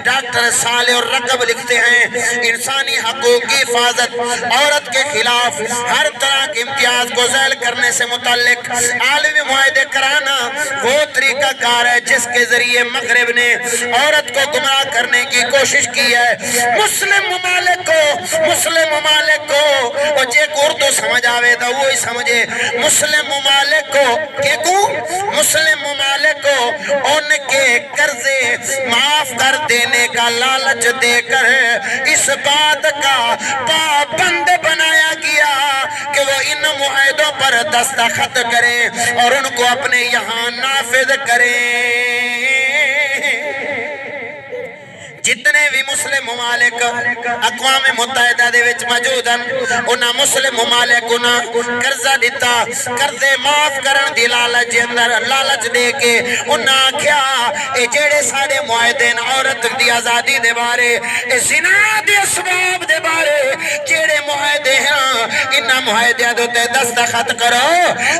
ڈاکٹر صالح الرقب لکھتے ہیں انسانی حقوق کی حفاظت عورت کے خلاف ہر طرح کے امتیاز کو ذیل کرنے سے متعلق عالمی معاہدے کرانا وہ طریقہ کار ہے جس کے ذریعے مغرب نے عورت کو گمراہ کرنے کی کوشش کی ہے. مسلم ممالک کو وہ جے کو اردو سمجھ آوے دا وہی سمجھے. مسلم ممالک کو ان کے قرضے معاف کر دینے کا لالچ دے کر اس بات کا پابند بنایا گیا کہ وہ ان معاہدوں پر دستخط کریں اور ان کو اپنے یہاں نافذ کریں. جتنے بھی مسلم ممالک اقوام متحدہ دے وچ موجود ہیں انہاں مسلم ممالک انہاں قرضہ دیتا قرضے معاف کرن دی لالچ اندر لالچ دے کے انہاں کیا اے جڑے سارے معاہدے عورت دی آزادی دے بارے اے زنا دے اسباب دے بارے جڑے معاہدے ہیں انہاں معاہدیاں دے تے دستخط کرو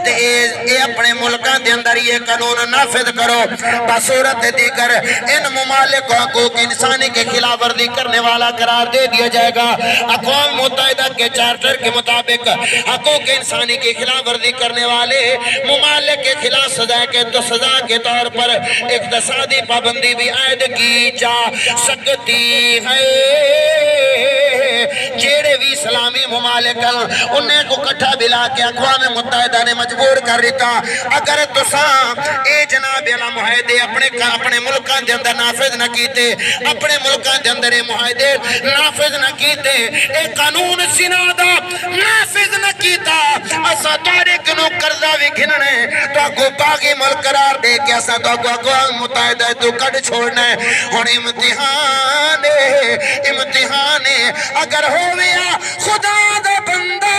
تے اے اپنے ملکاں دے اندر یہ قانون نافذ کرو بصورت دیگر ان ممالک کو حقوق انسانی کے خلاف ورزی کرنے والا قرار دے دیا جائے گا. اقوام متحدہ کے چارٹر کے مطابق حقوق انسانی کی خلاف ورزی کرنے والے ممالک کے خلاف سزا کے طور پر اقتصادی پابندی بھی عائد کی جا سکتی ہے. جیڑے بھی اسلامی ممالک انہیں کو کٹھا بلا کے اقوام متحدہ نے مجبور کر رہتا اگر تساں اے جناب اعلیٰ معاہدے اپنے ملکان دے اندر نافذ نہ کیتے اپنے ملکان دے اندر اے معاہدے نافذ نہ کیتے اے قانون زنا دا نافذ نہ کیتا اسا تاریخ نو قرضہ بھی گھننے تو اگو باغی ملک قرار دے کے اسا تو اقوام متحدہ تو کٹ چھوڑنا ہے. ہن امتحان اگر ہویا خدا دا بندہ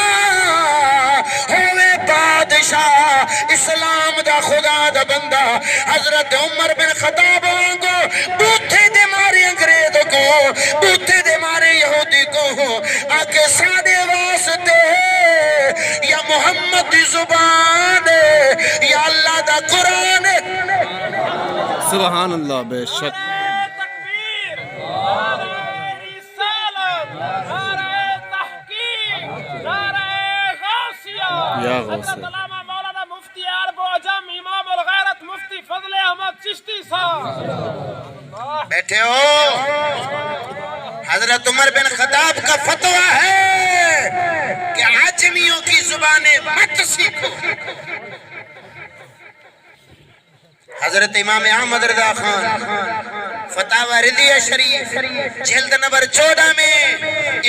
ہوئے بادشاہ اسلام دا خدا دا بندہ حضرت عمر بن خطاب وانگو بوتھے دے مارے انگریز کو بوتھے دے مارے یہودی کو آکے سادے واسطے یا محمد دی زبان یا اللہ دا قرآن. سبحان اللہ. بے شک یا غوث مولانا مفتی عرب و عجم امام الغیرت مفتی فضل احمد چشتی صاحب بیٹھے ہو. حضرت عمر بن خطاب کا فتویٰ ہے کہ عجمیوں کی زبانیں مت سیکھو. حضرت امام احمد رضا خان فتاوی رضیہ شریف جلد نمبر 14 میں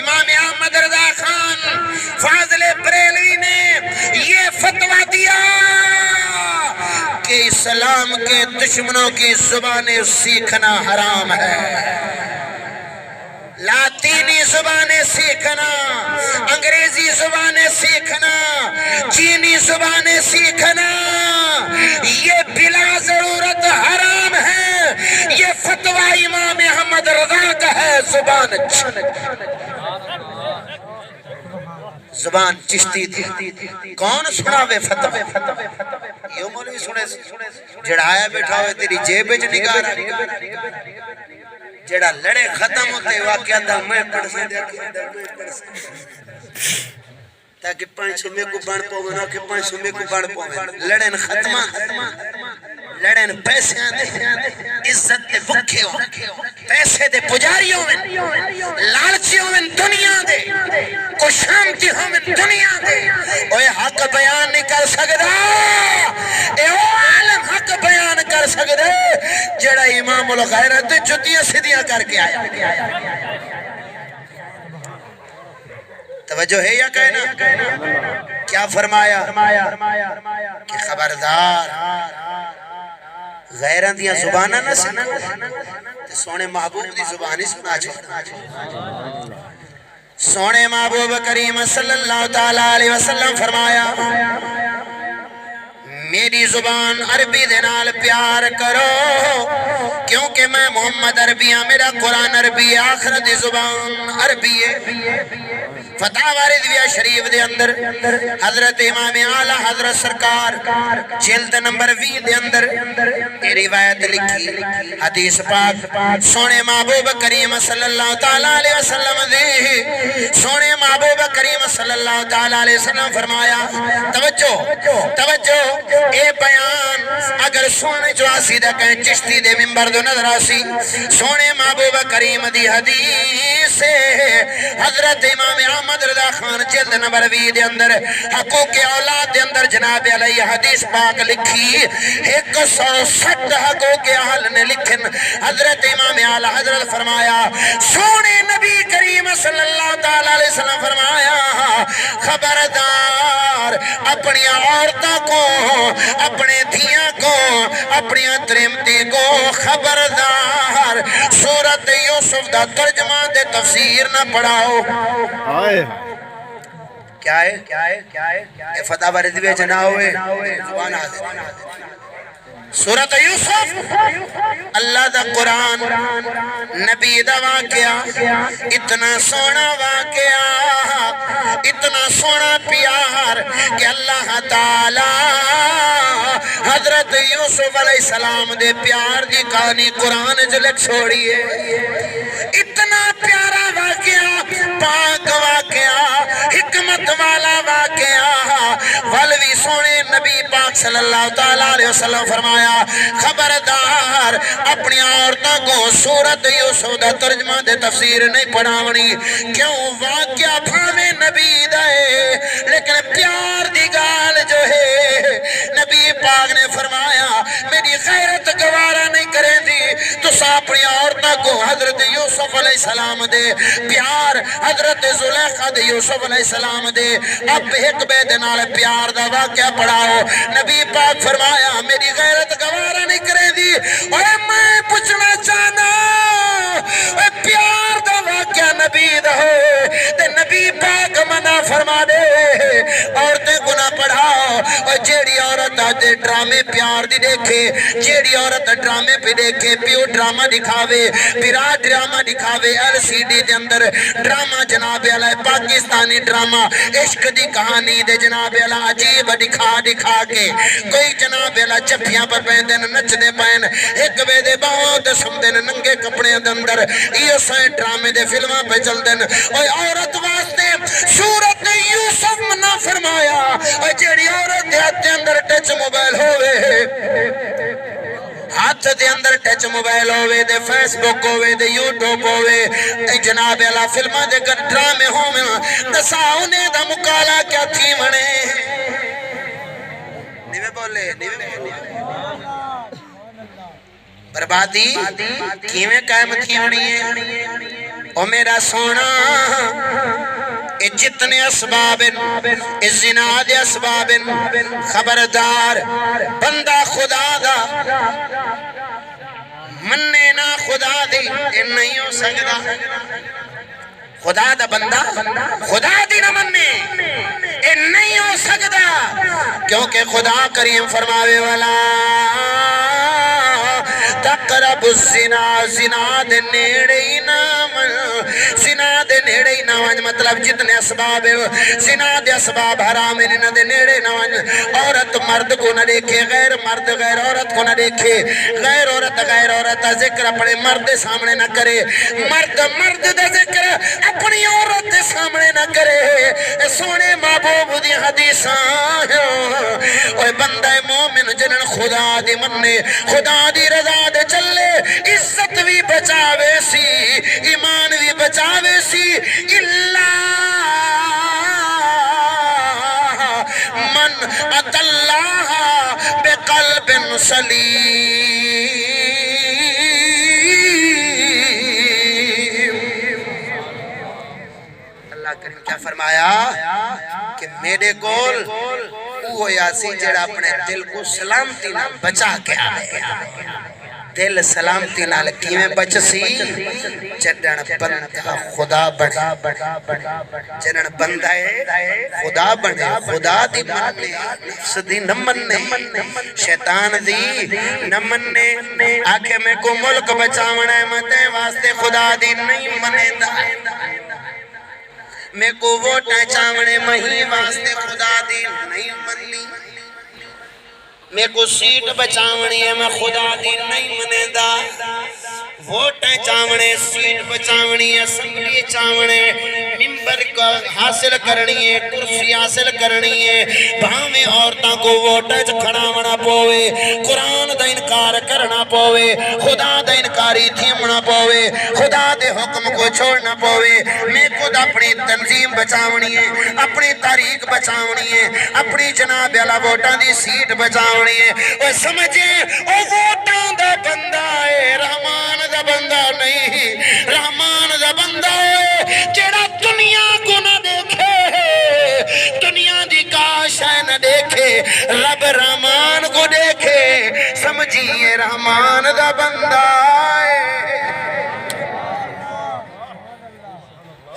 امام احمد رضا خان فاضل بریلوی نے یہ فتویٰ دیا کہ اسلام کے دشمنوں کی زبانیں سیکھنا حرام ہے. لاطینی زبانیں سیکھنا انگریزی زبانیں سیکھنا چینی زبانیں سیکھنا یہ بلا ضرورت حرام ہے. یہ فتویٰ امام احمد رضا کا ہے. زبان چشتی تھی. کون سناوے فتویٰ؟ یہ مولوی سنے جڑایا بیٹھا ہوئے تیری جیب وچ نگاہ جڑا لڑے ختم ہوتے واقعہ دا میں پڑھ سے تاکہ 500 میں کو بڑھ پوے نہ کہ 500 میں کو بڑھ پوے لڑن ختمہ لڑن پیسے آنے عزت دے بکھے ہو پیسے دے پجاریوں میں لالچیوں میں دنیا دے کو شامتی ہوں میں دنیا دے اوہ حق بیان نہیں کر سکتا اے عالم حق بیان کر سکتا جڑا امام الغیرت جتیاں سدیاں کر کے آیا. توجہ ہے یا کہنا کیا فرمایا کہ خبردار غیران دیا زبانہ نہ سنا سونے محبوب دی زبانی سنا چھوڑا. سونے محبوب کریم صلی اللہ تعالیٰ علیہ وسلم فرمایا میری زبان عربی دے نال پیار کرو کیونکہ میں محمد عربی ہاں میرا قرآن عربی ہے آخرت دی زبان عربی ہے فتاوی رضویہ شریف دے اندر حضرت امام اعلیٰ حضرت سرکار جلد نمبر 20 دے اندر یہ روایت لکھی حدیث پاک سونے محبوب کریم صلی اللہ تعالیٰ علیہ وسلم دے سونے محبوب کریم صلی اللہ تعالیٰ علیہ وسلم فرمایا توجہ اے بیان اگر سونے جو آسیدہ کہیں چشتی دے منبر دو نظر آسی سونے محبوب کریم دی حدیث حضرت امام احمد رضا خان جلد نمبر 20 دے اندر حقوق اولاد دے اندر جناب علیہ حدیث پاک لکھی 160 حقوق اہل نے لکھن حضرت امام اعلیٰ حضرت فرمایا سونے نبی کریم صلی اللہ تعالیٰ علیہ وسلم فرمایا خبردار اپنی عورتوں کو اپنے دھیاں کو اپنی ترمتی کو خبردار سورت یوسف دا ترجمہ دے تفسیر نہ پڑھاؤ کیا ہے یہ فتح بردوی جنا ہوئے زبان حاضر سورت یوسف اللہ دا قرآن نبی دا واقعہ اتنا سونا واقعہ اتنا سونا پیار کہ اللہ تعالی حضرت یوسف علیہ السلام دے پیار دی کہانی قرآن جلک چھوڑی ہے اتنا پیارا واقعہ پاک واقعہ حکمت والا واقعہ والوی سونے نبی پاک صلی اللہ تعالیٰ علیہ وسلم فرمایا خبردار اپنی عورتوں کو سورت یوسف دا ترجمہ دے تفسیر نہیں پڑھاونی کیوں واقعہ بھاوے نبی دے لیکن پیار دی گال جو ہے نبی پاک نے فرمایا میری غیرت گوارا نہیں کریں دی تو اپنی عورتوں کو حضرت یوسف علیہ السلام دے پیار حضرت زلیخہ دے یوسف علیہ السلام دے اب ایک بے دنال پیار دا واقعہ پڑھاؤ نبی پاک فرمایا میری غیرت گوارا نہیں کرے دی اور میں پوچھنا چاہنا پیار دا واقعہ نبی دا ہو تے نبی پاک منع فرما دے عورتیں گناہ پڑھاؤ اور جیڑی عورت آتے ڈرامے پیار دی دیکھے جیڑی عورت ڈرامے پہ دیکھے پیو ڈرامہ دکھاوے پیرا ڈرامہ دکھاوے LCD دے اندر ڈرامہ جناب علیہ پاکستانی ڈرامہ عشق دی کہانی دے جناب علیہ عجیب دکھا کے کوئی جناب علیہ چپیاں پر پہن دن نچ دے پہن ایک بے دے بہت سم دن ننگے کپڑے دے اندر یہ سائیں ڈرامے دے فلمہ پہ چل دن اور عورت واسطے سورت یوسف منع فرمایا اور جیڑی عورت دے ہاتھ دے اندر ٹچ موبائل ہوئے ہاتھ دے اندر ٹچ موبائل ہوئے دے فیس بک ہوئے دے یوٹیوب ہوئے جناب اللہ فلمہ دے کر ڈرامے ہوئے دسا انہیں دا مقالہ کیا تھی منے نیوے بولے بربادی کیویں قائم تھی ہونی ہے او میرا سونا جتنے اسباب زنا دے اسباب خبردار بندہ خدا دا مننے نا خدا دی نہیں ہو سکتا خدا دا بندہ خدا دی نہ مننے نہیں ہو سکتا کیونکہ خدا کریم فرماوے والا تقرب الزنا زنا دے نیڑے ہی نامن زنا دے نیڑے ہی نامن مطلب جتنے اسباب زنا دے اسباب حرام انہ دے نیڑے نامن عورت مرد کو نہ دیکھے غیر مرد غیر عورت کو نہ دیکھے غیر عورت ذکر اپنے مرد سامنے نہ کرے مرد دا ذکر اپنی عورت دے سامنے نہ کرے سونے محبوب دی حدیثاں اوہ بندہ مومن جنن خدا دی مننے خدا دی رضا دے چلے عزت بھی بچاوے سی ایمان بھی بچاوے سی اللہ من ات اللہ بقلب سلیم اللہ کریم کیا فرمایا کہ میرے گول وہ یاسی جڑا اپنے دل کو سلامتی نہ بچا کے آئے دل سلامتی نال کیویں بچسی جڑن بندہ خدا بنے جڑن بندہ خدا بنے خدا دی مننے نفس دی نہ مننے شیطان دی نہ مننے آکھے میں کو ملک بچاونا ہے متے واسطے خدا دی نہیں منیندا میں کو ووٹاں چاونے مہی واسطے خدا دی نہیں مننی میں کو سیٹ بچاونی ہے میں خدا دی نہیں منیندا ووٹیں چاونے سیٹ بچاونی ہے اسمبلی چاونے ممبر کو حاصل کرنی ہے کرسی حاصل کرنی ہے بھاویں عورتاں کو ووٹیں کھڑاونا پوے قرآن دا انکار کرنا پوے خدا دا انکاری تھیمنا پوے خدا دے حکم کو چھوڑنا پوے میں خود اپنی تنظیم بچاونی ہے اپنی تاریخ بچاونی ہے اپنی جناب والا ووٹاں دی سیٹ بچاونی ہے وہ سمجھیں او ووٹاں دا بندہ ہے رحمان دا بندہ نہیں رحمان دا بندہ ہے جڑا دنیا کو نہ دیکھے دنیا دی کاش ہے نہ دیکھے رب رحمان کو دیکھے سمجھیے رحمان دا بندہ ہے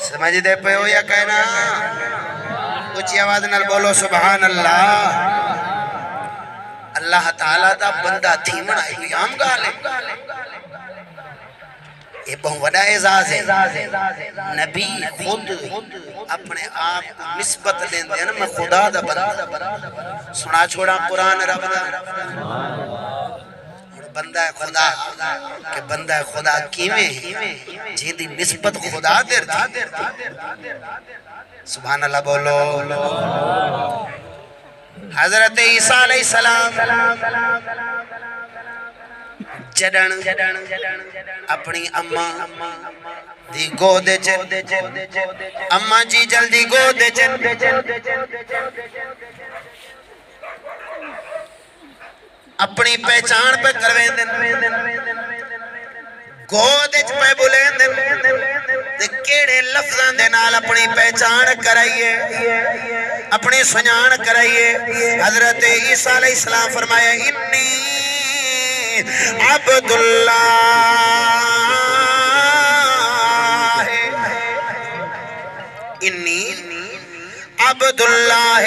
سمجھ دے پہ ہو یا کہنا اچھی آواز نال بولو سبحان اللہ اللہ تعالیٰ دا بندہ تھیمنا ہے کوئی عام گالے یہ بہت وڈا اعزاز ہے نبی خود اپنے آپ نسبت دین دے نا میں خدا دا بندہ سنا چھوڑا قرآن رب دا بندہ خدا کہ بندہ خدا کیویں جی دی نسبت خدا دیر دی سبحان اللہ بولو حضرت عیسیٰ علیہ السلام جڑن اپنی اماں دی گود اماں جی جلدی گود اپنی پہچان پہ کرویں دن گود پہ بولیں دن کیڑے لفظاں دے نال اپنی پہچان کرائیے اپنی سنجان کرائیے حضرت عیسیٰ علیہ السلام فرمایا انی عبداللہ انی عبداللہ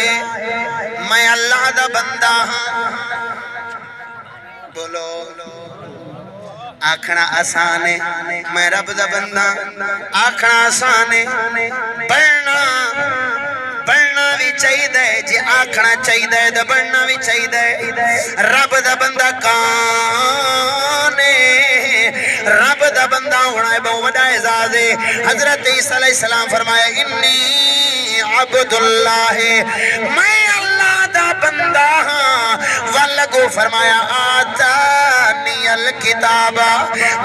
میں اللہ دا بندہ ہاں بولو آکھنا آسان ہے میں رب دا بندہ آکھنا آسان ہے بڑھنا بھی چاہید ہے جی آکھنا چاہید ہے دا بڑھنا بھی چاہید ہے رب دا بندہ کان ہے رب دا بندہ ہونا ہے بہت بڑا اعزاز ہے حضرت عیسیٰ علیہ السلام فرمایا انی عبداللہ میں اللہ دا بندہ ہاں والگو فرمایا آتانی الکتابہ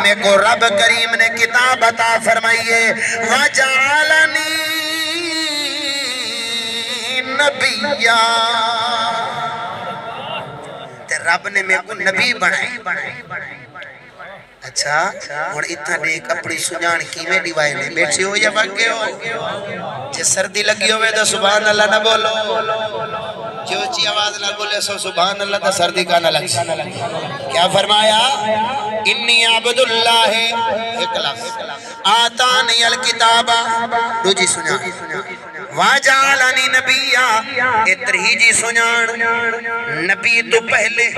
میں کو رب کریم نے کتاب عطا فرمائیے وجعلنی نبیہ تے رب نے میں کو نبی بنائے اچھا اور اتنا نیک اپنی سنجان کیویں ڈیوائے نے بیٹھے ہو یا واقعے ہو جے سردی لگی ہوئے تو سبحان اللہ نہ بولو جو اچھی آواز نہ بولے سو سبحان اللہ تا سردی کا نہ لگ کیا فرمایا انی عبداللہ اکلاف آتانی الکتابہ دوجی سنجان واجعلنی نبیہ اتری جی سنجان نبی تو پہلے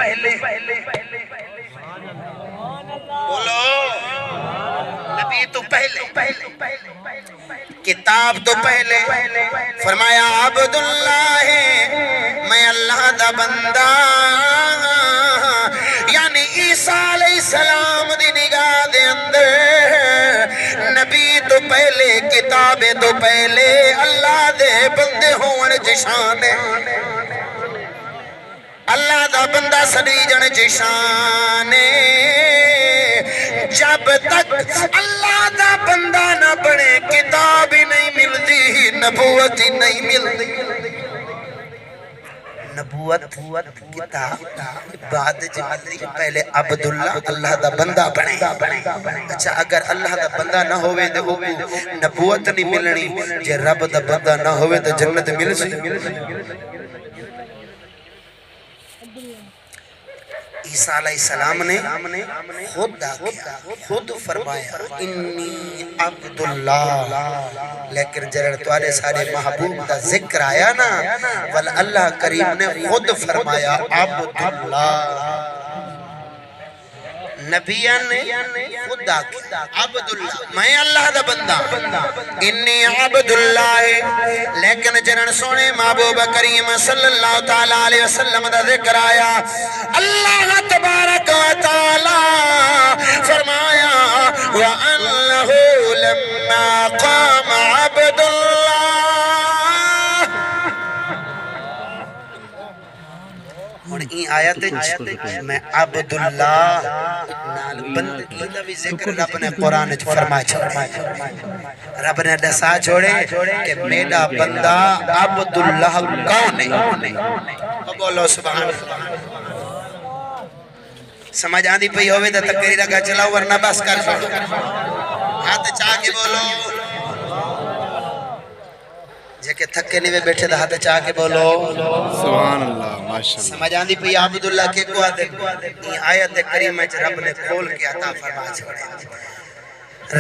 بولو نبی تو پہلے کتاب تو پہلے فرمایا عبداللہ میں اللہ دا بندہ یعنی عیسیٰ علیہ السلام دی نگاہ دے اندر نبی تو پہلے کتاب تو پہلے اللہ دے بندے ہون جشان اللہ دا بندہ سڑی جن جشان جب تک اللہ دا بندہ نہ بنے کتاب ہی نہیں ملتی نبوت ہی نہیں ملتی نبوت کتاب بعد جمعی پہلے عبداللہ اللہ دا بندہ بنے اچھا اگر اللہ دا بندہ نہ ہوئے تو نبوت نہیں ملنی جے رب دا بندہ نہ ہوئے تو جنت مل سی عیسیٰ علیہ السلام نے خود آکھیا خود فرمایا انی عبداللہ، لیکن جرر توارے سارے محبوب دا ذکر آیا نا ول اللہ کریم نے خود فرمایا عبداللہ، نبیان نے خود آکھیا عبداللہ میں اللہ دا بندہ انی عبداللہ، لیکن جنن سونے محبوب کریم صلی اللہ تعالیٰ علیہ وسلم دا ذکر آیا اللہ تبارک و تعالیٰ فرمایا وَأَنَّهُ لَمَّا قَامَ عَبْدُاللَّهِ، اور این آیت میں عبداللہ نال بندگی دا بھی ذکر رب نے قرآن وچ فرما چھوڑے، رب نے دسا چھوڑے کہ میرا بندہ عبداللہ کون ہے، بولو سبحان اللہ۔ سمجھ آندی پئی ہوئے تا تقریر کا چلاؤ ورنہ بس کر چھوڑو، ہاتھ چاہ کے بولو، جے کہ تھکے نہیں بیٹھے دا ہاتھ چاہ کے بولو سبحان اللہ ماشاءاللہ۔ سمجھ آندی پئی عبداللہ کے کو آتے یہ آیت کریم ہے رب نے کھول کے عطا فرما چھوڑے،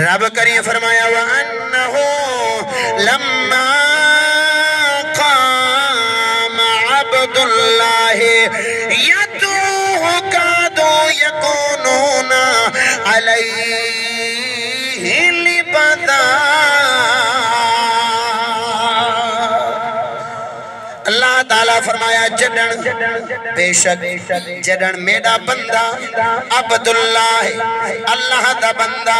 رب کریم فرمایا وَأَنَّهُ لَمَّا قَامَ عَبْدُ اللَّهِ يَدْعُوهُ كَادُوا يَكُونُونَ عَلَيْهِ لِبَدًا، اللہ تعالیٰ فرمایا جدن بے شک جدن میرا بندہ عبداللہ ہے، اللہ دا بندہ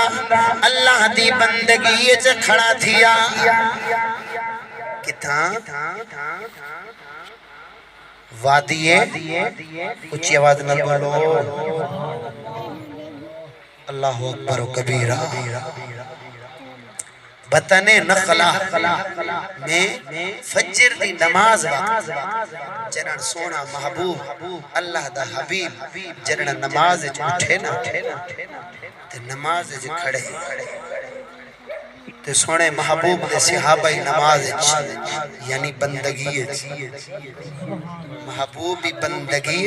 اللہ دی بندگی اچ کھڑا تھیا کتھاں وادی اچھی آواز نہ بولو اللہ اکبر و کبیرہ، بطن نخلا میں فجر دی نماز وقت جنن سونا محبوب اللہ دا حبیب جنن نماز اٹھے نا تے نماز کھڑے تے سونے محبوب دے صحابہ نماز یعنی بندگی محبوب بندگی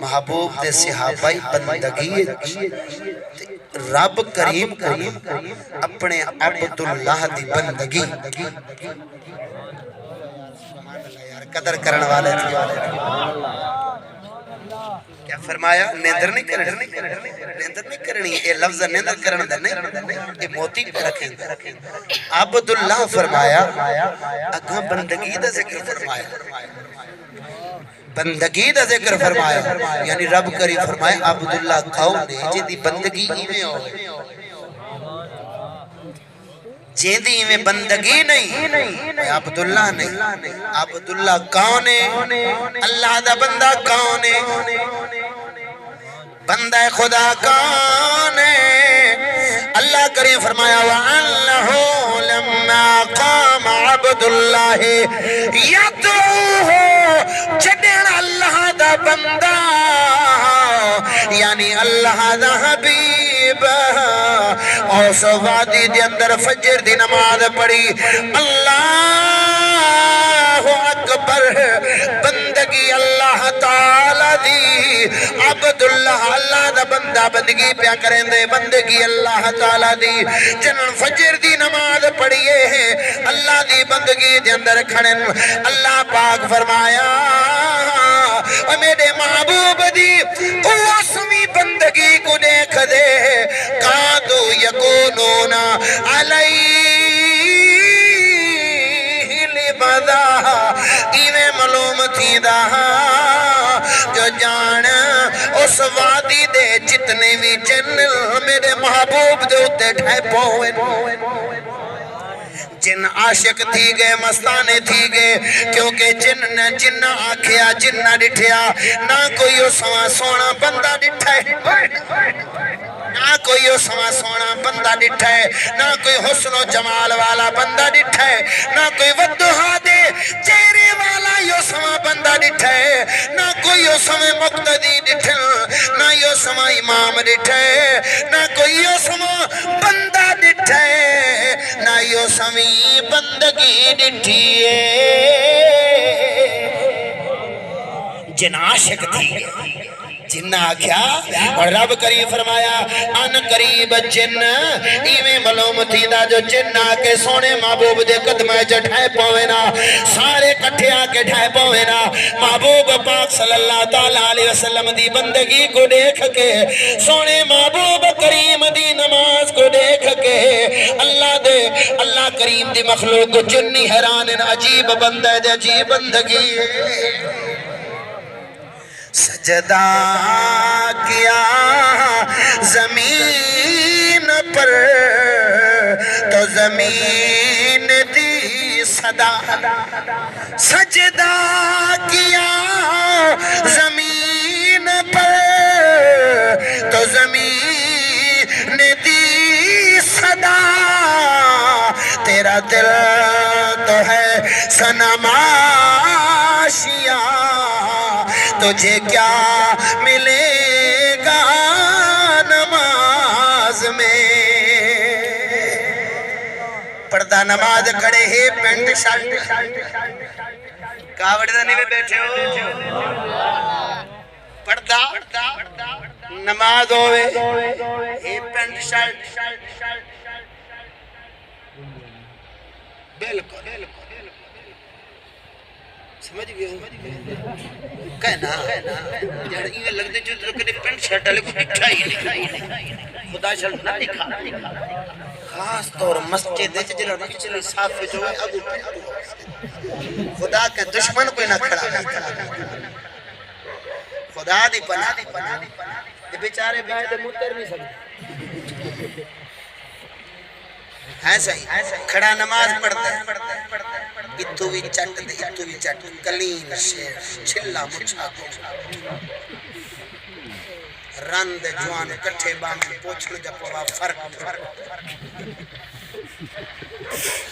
محبوب دے صحابہ بندگی رب کریم کو اپنے عبداللہ دی بندگی قدر کرن والے تھے، کیا فرمایا نیندر نہیں کرنی، نیندر نہیں کرنی، یہ لفظ نیندر کرن دا نہیں، یہ موتی پہ رکھیں عبداللہ فرمایا اگاں بندگی دا ذکر فرمایا، بندگی دا ذکر فرمایا یعنی رب کریم فرمایا عبداللہ کون ہے جن دی بندگی ایویں ہوئے، جن دی ایویں بندگی نہیں عبداللہ نہیں، عبداللہ کون ہے، اللہ دا بندہ کون ہے، بندہ خدا کون ہے، اللہ کریم فرمایا وَأَنَّهُ لَمَّا قَامَ عَبْدُ اللَّهِ يَدْعُوهُ، جدن اللہ دا بندہ یعنی اللہ دا حبیب اس وادی دے اندر فجر دی نماز پڑھی اللہ اکبر، بندگی اللہ تعالی دی عبداللہ اللہ دا بندہ بندگی پیا کریں دے، بندگی اللہ تعالی دی جنن فجر دی نماز پڑھیے ہیں اللہ دی بندگی دے اندر کھڑن، اللہ پاک فرمایا اور میرے محبوب دی قواسمی بندگی کو دیکھ دے قادو یکونون علیہ لبدا، ایویں معلوم تھی دا جو جان اس وادی دے جتنے بھی جن میرے محبوب دے اتے ٹھائپو ہوئے، جن عاشق تھی گئے مستانے تھی گئے، کیونکہ جن آکھیا جن نہ ڈٹھیا نہ کوئی اس سونا بندہ ڈٹھا ہے، نہ کوئی اس سونا بندہ ڈٹھا ہے، نہ کوئی حسن و جمال والا بندہ ڈٹھا ہے، نہ کوئی ودہا دے چہرے والا یو سما بندہ ڈٹھا ہے، نہ کوئی یو سما مقتدی ڈٹھا، نہ یو سما امام ڈٹھا ہے، نہ کوئی یو سما بندہ ڈٹھا ہے، نہ یو سمی بندگی ڈٹھی ہے، جن عاشق تھی جنہ کیا اور رب کریم فرمایا ان قریب جن ایویں معلوم تھیندا جو جن آ کے سونے محبوب دے قدماں وچ ٹھہر پوے نا سارے کٹھے آ کے ٹھہر پوے نا محبوب پاک صلی اللہ تعالی علیہ وسلم دی بندگی کو دیکھ کے سونے محبوب کریم دی نماز کو دیکھ کے اللہ کریم دی مخلوق کو جنی حیران عجیب بندہ دے عجیب بندگی سجدہ کیا زمین پر تو زمین دی صدا سجدہ کیا زمین پر تو زمین دی صدا تیرا دل تو ہے صنم آشیاں تجھے کیا ملے گا نماز میں پردہ نماز کھڑے ہے پینٹ شرٹ کاوڑ دے نہیں بیٹھے ہو پردہ نماز ہوئے ہے پینٹ شرٹ بالکل سمجھ گئے ہوں کہنا یار یہ لگ دے جو کدے پینٹ شرٹ والے کو دکھا ہی نہیں خدا شرط نہ دکھا خاص طور مسجد وچ جڑا چلے صاف جو ہے اگو خدا کے دشمن کوئی نہ کھڑا خدا دی پناہ یہ بیچارے بھائی دے متر نہیں سکتے ایسا ہی کھڑا نماز پڑھتا ہے اتو بھی چٹ دے اتو بھی چٹ کلین شیر چھلا مچھا کو رند جوان کٹھے بام پوچھل جا پوا فرق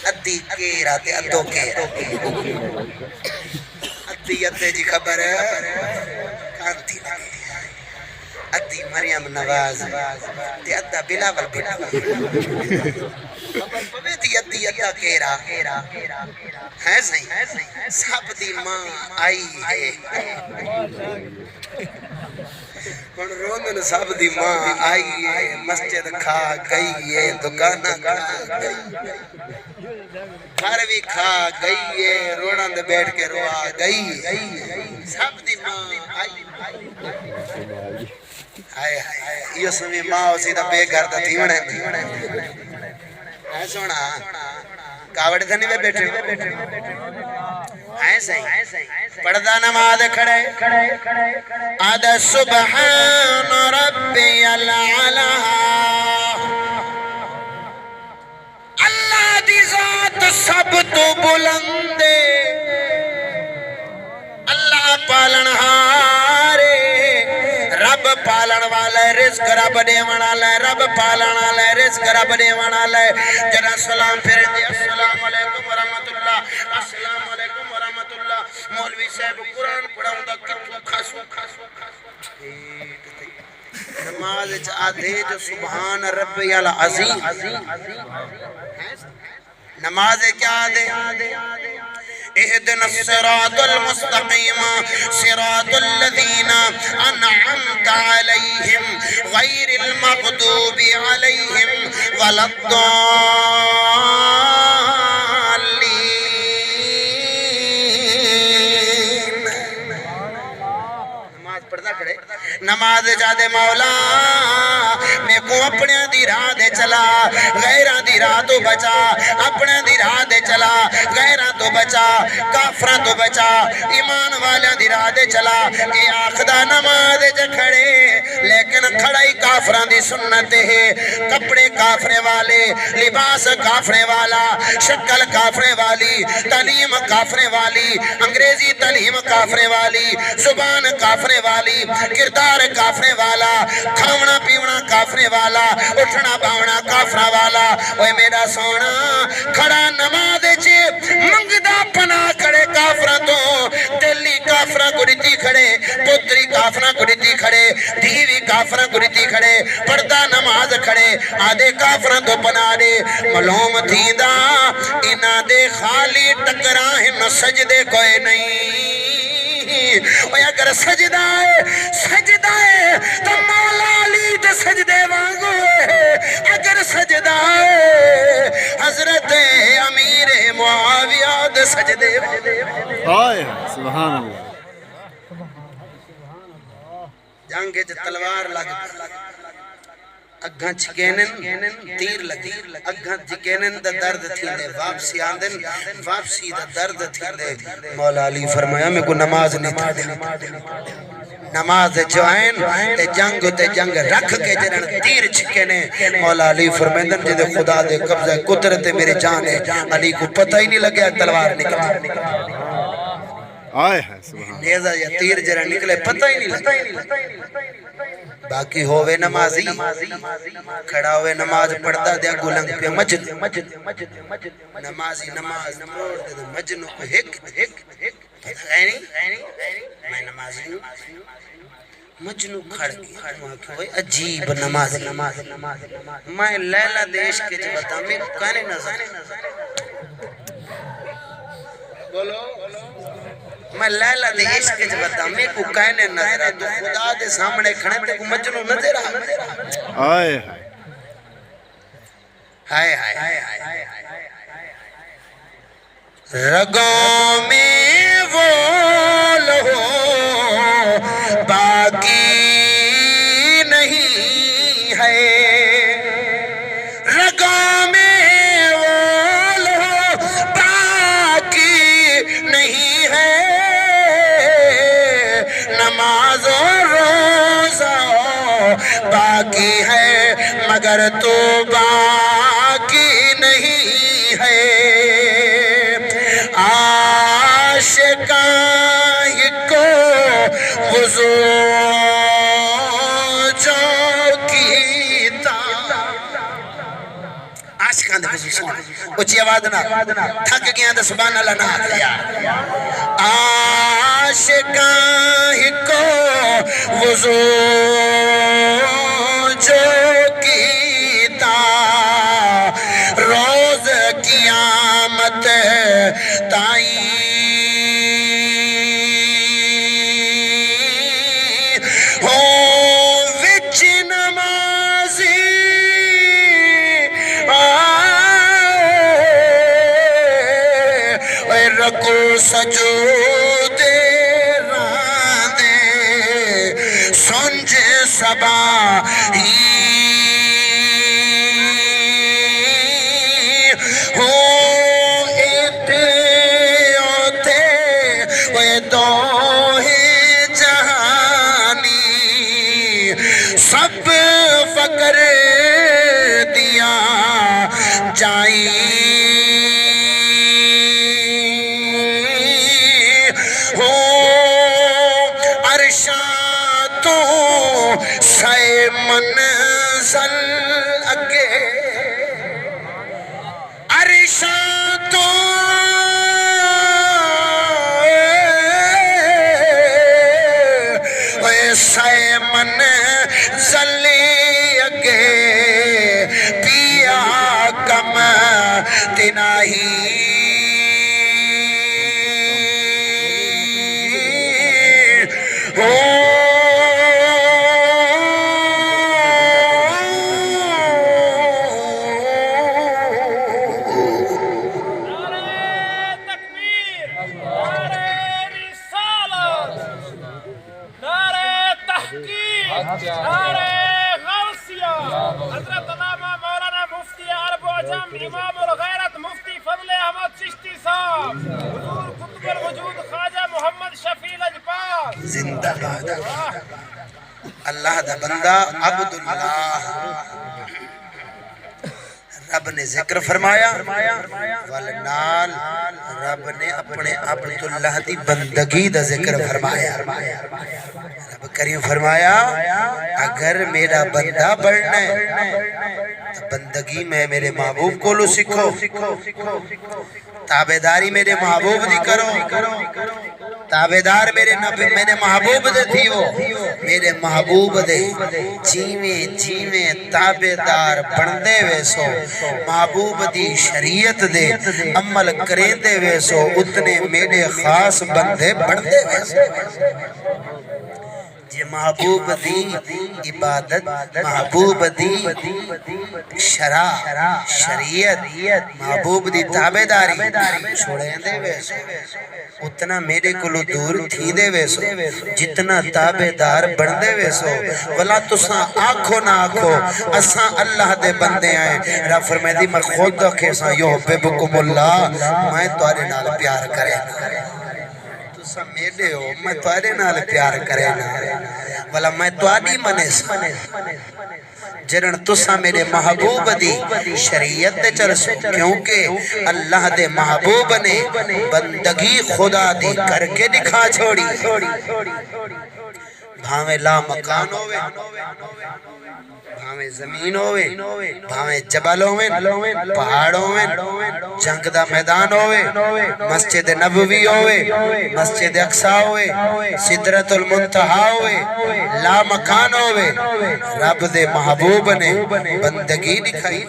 ادھی کیرا تے ادھو کیرا ادھی جی خبر کانتی لگی ادھی مریم نواز تے ادھا بلاول خبر پوے تھی ادھی کیرا ہے صحیح سب دی ماں آئی ہے کون روندن سب دی ماں آئی ہے مسجد کھا گئی ہے دکانہ کھا گئی گھر بھی کھا گئی ہے روڑاں دے بیٹھ کے روا گئی سب دی ماں آئی آئے یہ سمی ماں اسی دا بے گھر دا تھیوڑے ہے سونا کاوڑ دھنی میں بیٹھے ایسے ہی پردہ نماز کھڑے آدھا سبحان ربی العلا اللہ دی ذات سب تو بلندے اللہ پالن ہارے رب پالن والا ہے رزق رب دیوان والا ہے رب پالن والا ہے رزق رب دیوان والا ہے جرا سلام پھر دے السلام علیکم ورحمت اللہ السلام علیکم ورحمت اللہ مولوی صاحب قرآن پڑھاؤں دا کتو خاسو نماز آدھے جو سبحان ربی العظیم نماز کیا آدھے اهدنا الصراط المستقيم صراط الذين أنعمت عليهم غير المغضوب عليهم ولا الضالين نماز پڑھتا کھڑے نماز جادے مولا میں کو اپنے دی راہ دے چلا غیران دی راہ تو بچا اپنے دی راہ دے چلا غیران تو بچا کافران تو بچا ایمان والیاں دی راہ دے چلا اے آخدہ نماز جا کھڑے لیکن کھڑائی کافران دی سنت ہے کپڑے کافرے والے لباس کافرے والا شکل کافرے والی تعلیم کافرے والی انگریزی تعلیم کافرے والی زبان کافرے والی کردار کافرے والا کھاونا پیونا کافرے والا اٹھنا باونا کافرہ والا اوہ میرا سونا کھڑا نماز چے منگدہ پنا کھڑے کافرہ تو دلی کافرہ گریتی کھڑے پتری کافرہ گریتی کھڑے دیوی کافرہ گریتی کھڑے پردہ نماز کھڑے آدھے کافرہ تو پنا دے ملوم تھیندہ انہ دے خالی ٹکراہم سجدے کوئے نہیں اوے اگر سجدہ ہے تو مولا علی تے سجدے وانگو ہے اگر سجدہ ہے حضرت امیر معاویہ دے سجدے وانگو ہائے سبحان اللہ جنگ چ تلوار لگ اگاں چکینن تیر لگی اگاں چکینن دا درد تھیندے واپسی آندن واپسی دا درد تھیندے مولا علی فرمایا میں کو نماز نہیں تھا نماز جوائن تے جنگ رکھ کے جنن تیر چھکینے مولا علی فرمیندن جدے خدا دے قبضہ قدرت میرے جان ہے علی کو پتہ ہی نہیں لگیا تلوار نکلی آئے ہے سبحان نیزہ یا تیر جنن نکلے پتہ ہی نہیں لگیا باقی ہوئے نمازی کھڑا ہوئے نماز پڑھتا دیا گلنگ پہ مجن نمازی نماز مجنو کو ہک میں نمازی ہوں مجنو کھڑ گیا عجیب نماز میں لیلہ دیش کے جبتا میں کہنے نظر بولو میں لیلہ دے عشق کے جبتا میں کو کہنے نظر تو خدا دے سامنے کھڑے میں کو مجنو نظر آئے ہائے رگوں میں وہ لہو باقی نہیں ہے رگوں میں وہ لہو باقی نہیں ہے نماز و روزہ باقی ہے مگر تو باقی نہیں ہے عاشقاں کو وضو جو کیتا عاشقاں دے وضو سن اچھی آواز نہ تھک گیا تو سبحان اللہ نہ آگیا عاشقاں کو وضو جو کیتا روز قیامت تائیں ہو وچ نمازی اے رکو سجود راندے سنج سبا ہو ایتے اوتے اے دوہے جہانی سب فقر دیا جائیں ہو عرشاں تو سے منزل اگے عرشاں تو سے منزل اگے پیا کم تناہی نعرہ غوثیہ حضرت علامہ مولانا مفتی عرب و عجم امام الغیرت مفتی فضل احمد چشتی صاحب حضور قطب الوجود خواجہ محمد شفیع لجپال زندہ باد اللہ دا بندہ عبداللہ رب نے ذکر فرمایا والنال رب نے اپنے عبداللہ دی بندگی دا ذکر فرمایا رب کریم فرمایا اگر میرا بندہ بڑھنا ہے تو بندگی میں میرے محبوب کو لو سکھو تابعداری میرے محبوب دی کرو تابیدار میرے نبی میرے محبوب دے تھی وہ میرے محبوب دے جیویں جیویں تابیدار بندے ویسو محبوب دی شریعت دے عمل کریں دے ویسو اتنے میرے خاص بندے بندے ویسو جی محبوب دی عبادت محبوب دی شریعت محبوب دی تابیداری چھوڑیں دے ویسو اتنا میرے کلو دور تھی دے ویسو جتنا تابیدار بن دے ویسو ولا تساں آنکھو نہ آنکھو اساں اللہ دے بندے آئیں رب فرمائے دی میں خود دکھے ساں یحببکم اللہ میں توارے نال پیار کرے تساں میرے ہو میں توارے نال پیار کرے ولا میں تواری منے ساں جرن تساں میرے محبوب دی شریعت دے چرسو کیونکہ اللہ دے محبوب نے بندگی خدا دی کر کے دکھا چھوڑی بھاویں لا مکان ہوئے بھاویں زمین ہوئے بھاویں جبل ہوئے پہاڑ ہوئے جنگ دا میدان ہوئے مسجد نبوی ہوئے مسجد اقصی ہوئے سدرۃ المنتہا ہوئے لا مکان ہوئے رب دے محبوب نے بندگی دکھائی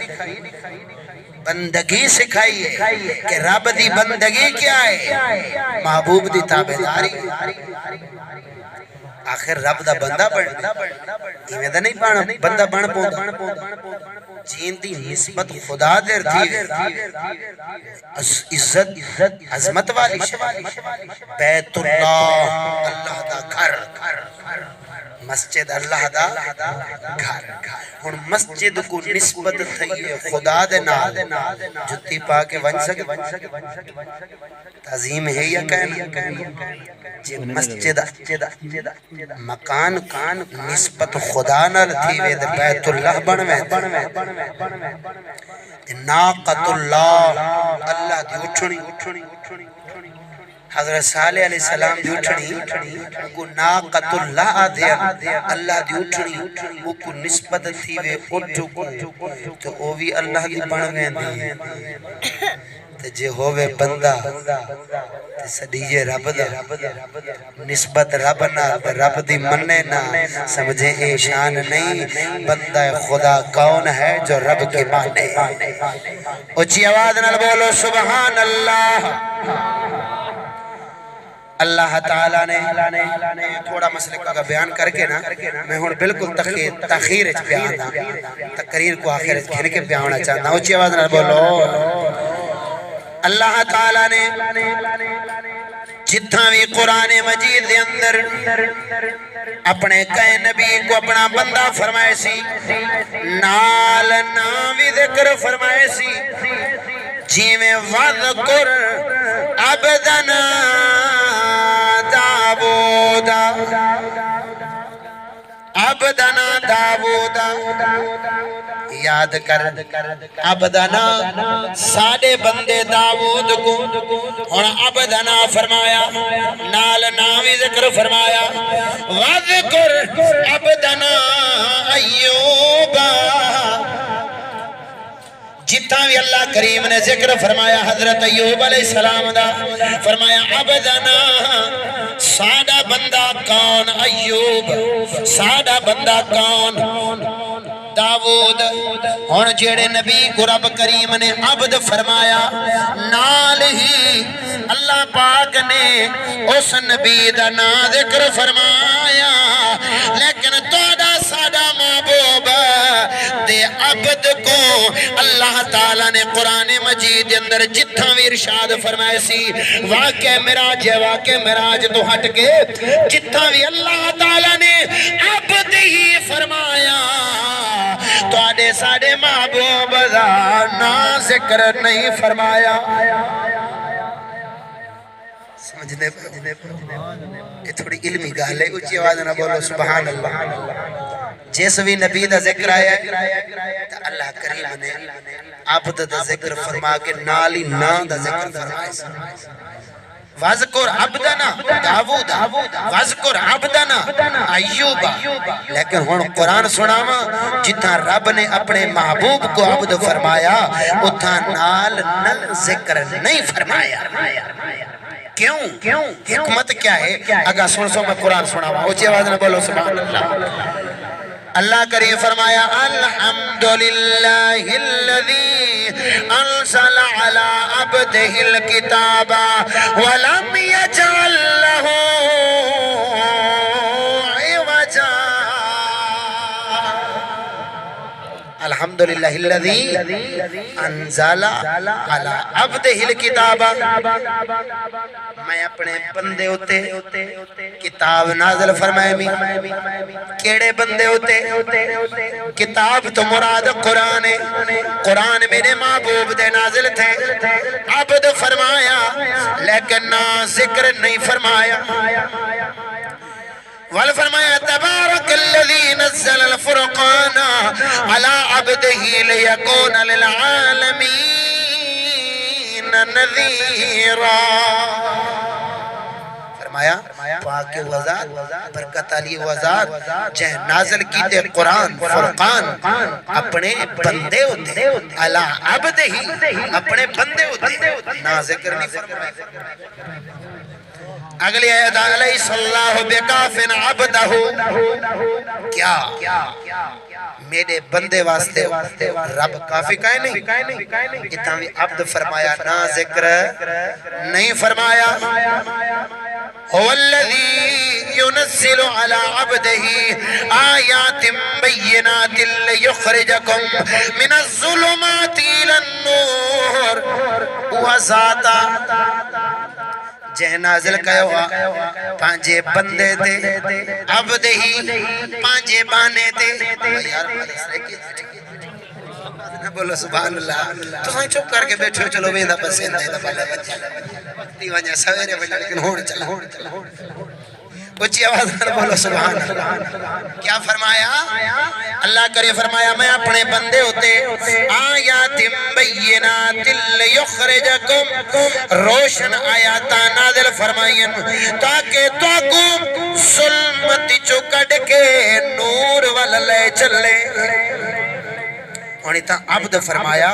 بندگی سکھائی ہے کہ رب دی بندگی کیا ہے محبوب دی تابعداری آخر رب دا بندہ بڑھنا ایویں دا نہیں پانا بندہ بڑھ پوندا جین دی نسبت خدا دیر تھی عزت عظمت والی بیت اللہ اللہ دا گھر مسجد اللہ دا گھر ہن مسجد کو نسبت تھی خدا دے نال جتی پا کے ون سکے تعظیم ہے یا کہنا جی مسجد مکان کان نسبت خدا نال تھی وے بیت اللہ بنوے ناقۃ اللہ اللہ دی اٹھنی حضرت صالح علیہ السلام دی اٹھنی کو ناقۃ اللہ آدھے اللہ دی اٹھنی وہ کو نسبت تھی وے اٹھو کو تو او بھی اللہ دی بنوے دی تے جے ہووے بندہ تے سڈیجے رب دا نسبت رب نال رب دی مننے نہ سمجھے اے شان نہیں بندہ خدا کون ہے جو رب کے مانے اونچی آواز نال بولو سبحان اللہ اللہ تعالیٰ نے تھوڑا مسئلے کا بیان کر کے نا میں ہوں بالکل تخیر بیان دا تقریر کو آخر کھن کے بیان ہونا چاہتا ہوں اونچی آواز نال بولو اللہ تعالیٰ نے جتنا بھی قرآن مجید دے اندر اپنے کئے نبی کو اپنا بندہ فرمائے سی نال نامی ذکر فرمائے سی جی میں وَذْكُرْ عَبْدَنَا داوودا عبدنا داوودا یاد کر عبدنا ساڑے بندے داود کو اور عبدنا فرمایا نال نامی ذکر فرمایا وَذْكُرْ عبدنا ایوبا جتنا بھی اللہ کریم نے ذکر فرمایا حضرت ایوب علیہ السلام دا فرمایا عبدنا ساڑا بندہ کون ایوب ساڑا بندہ کون داود اور جیڑے نبی کو رب کریم نے عبد فرمایا نال ہی اللہ پاک نے اس نبی دا نا ذکر فرمایا لیکن توڑا ساڑا محبوب دے عبد کو اللہ تعالیٰ نے قرآن مجید اندر جتنا بھی ارشاد فرمائے سی واقع مراج ہے واقع مراج تو ہٹ کے جتنا بھی اللہ تعالیٰ نے عبد ہی فرمایا تو آدھے ساڑے محبوب دا نا ذکر نہیں فرمایا سمجھنے یہ تھوڑی علمی گال ہے اچھی آواز نہ بولو سبحان اللہ جیسے بھی نبی دا ذکر آیا تو اللہ کریم نے عبد دا ذکر فرما کے نالی نا دا ذکر فرمائے وَذْكُرْ عَبْدَنَا داؤد وَذْكُرْ عَبْدَنَا ایوب. لیکن ہن قرآن سناواں جتھاں رب نے اپنے محبوب کو عبد فرمایا اتھاں نال نل ذکر نہیں فرمایا. کیوں؟ حکمت کیا ہے؟ اگر سن میں قرآن سناواں اونچی آواز نہ بولو سبحان اللہ. اللہ کریم فرمایا الحمدللہ الذی انزل علی عبدہ الکتاب ولم یجعل لہ عوجا. الحمدللہ الذی انزل علی عبدہ الکتاب. میں اپنے بندے ہوتے کتاب نازل فرمائے میں. کیڑے بندے ہوتے؟ کتاب تو مراد قرآن ہے. قرآن میرے محبوب دے نازل تھے. عبد فرمایا لیکن نہ ذکر نہیں فرمایا. والفرمایا تبارک الذی نزل الفرقان علی عبدہ لیکون للعالمین نذیرا. فرمایا پاک وزاد برکت علی وزاد جہ نازل کیتے قرآن فرقان اپنے بندے ہوتے علی عبدہ اپنے بندے ہوتے نہ ذکر نہیں فرمایا. اگلی آیت علیہ اللہ بکافن عبدہ. کیا میرے بندے واسطے رب کافی کائے نہیں؟ اتنا بھی عبد فرمایا نہ ذکر نہیں فرمایا. هو الذي ينزل على عبده آيات بينات ليخرجكم من الظلمات إلى النور. وذاتا جہ نازل کیا ہوا پانچے بندے تے عبد ہی پانچے بانے تے. بولو سبحان اللہ. تو ہاں چپ کر کے بیٹھے ہو چلو ویندہ پسند ہے دبالہ بچہ وقتی وجہ سویرے بچہ لیکن ہوڑ چلا. اچھی آواز میں بولو سبحان اللہ. کیا فرمایا؟ اللہ کرے فرمایا میں اپنے بندے ہوتے آیات بینات لیخرجکم روشن آیاتا نازل فرمائیں تاکہ توکو ظلمت چکڑ کے نور واللے چلے. انہی عبد فرمایا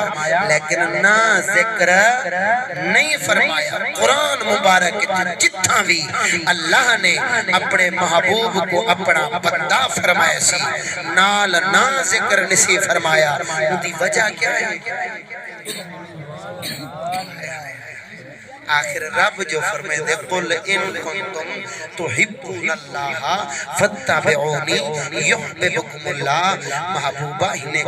لیکن نہ ذکر نہیں فرمایا. قرآن مبارک جتھاں بھی اللہ نے اپنے محبوب کو اپنا بندہ فرمایا سی نال نہ ذکر نسی فرمایا. اُنہی وجہ کیا ہے؟ آخر رب جو فرمائے دے قل ان کنتم تحبون اللہ فاتبعونی یحببکم اللہ. محبوبہ ہنے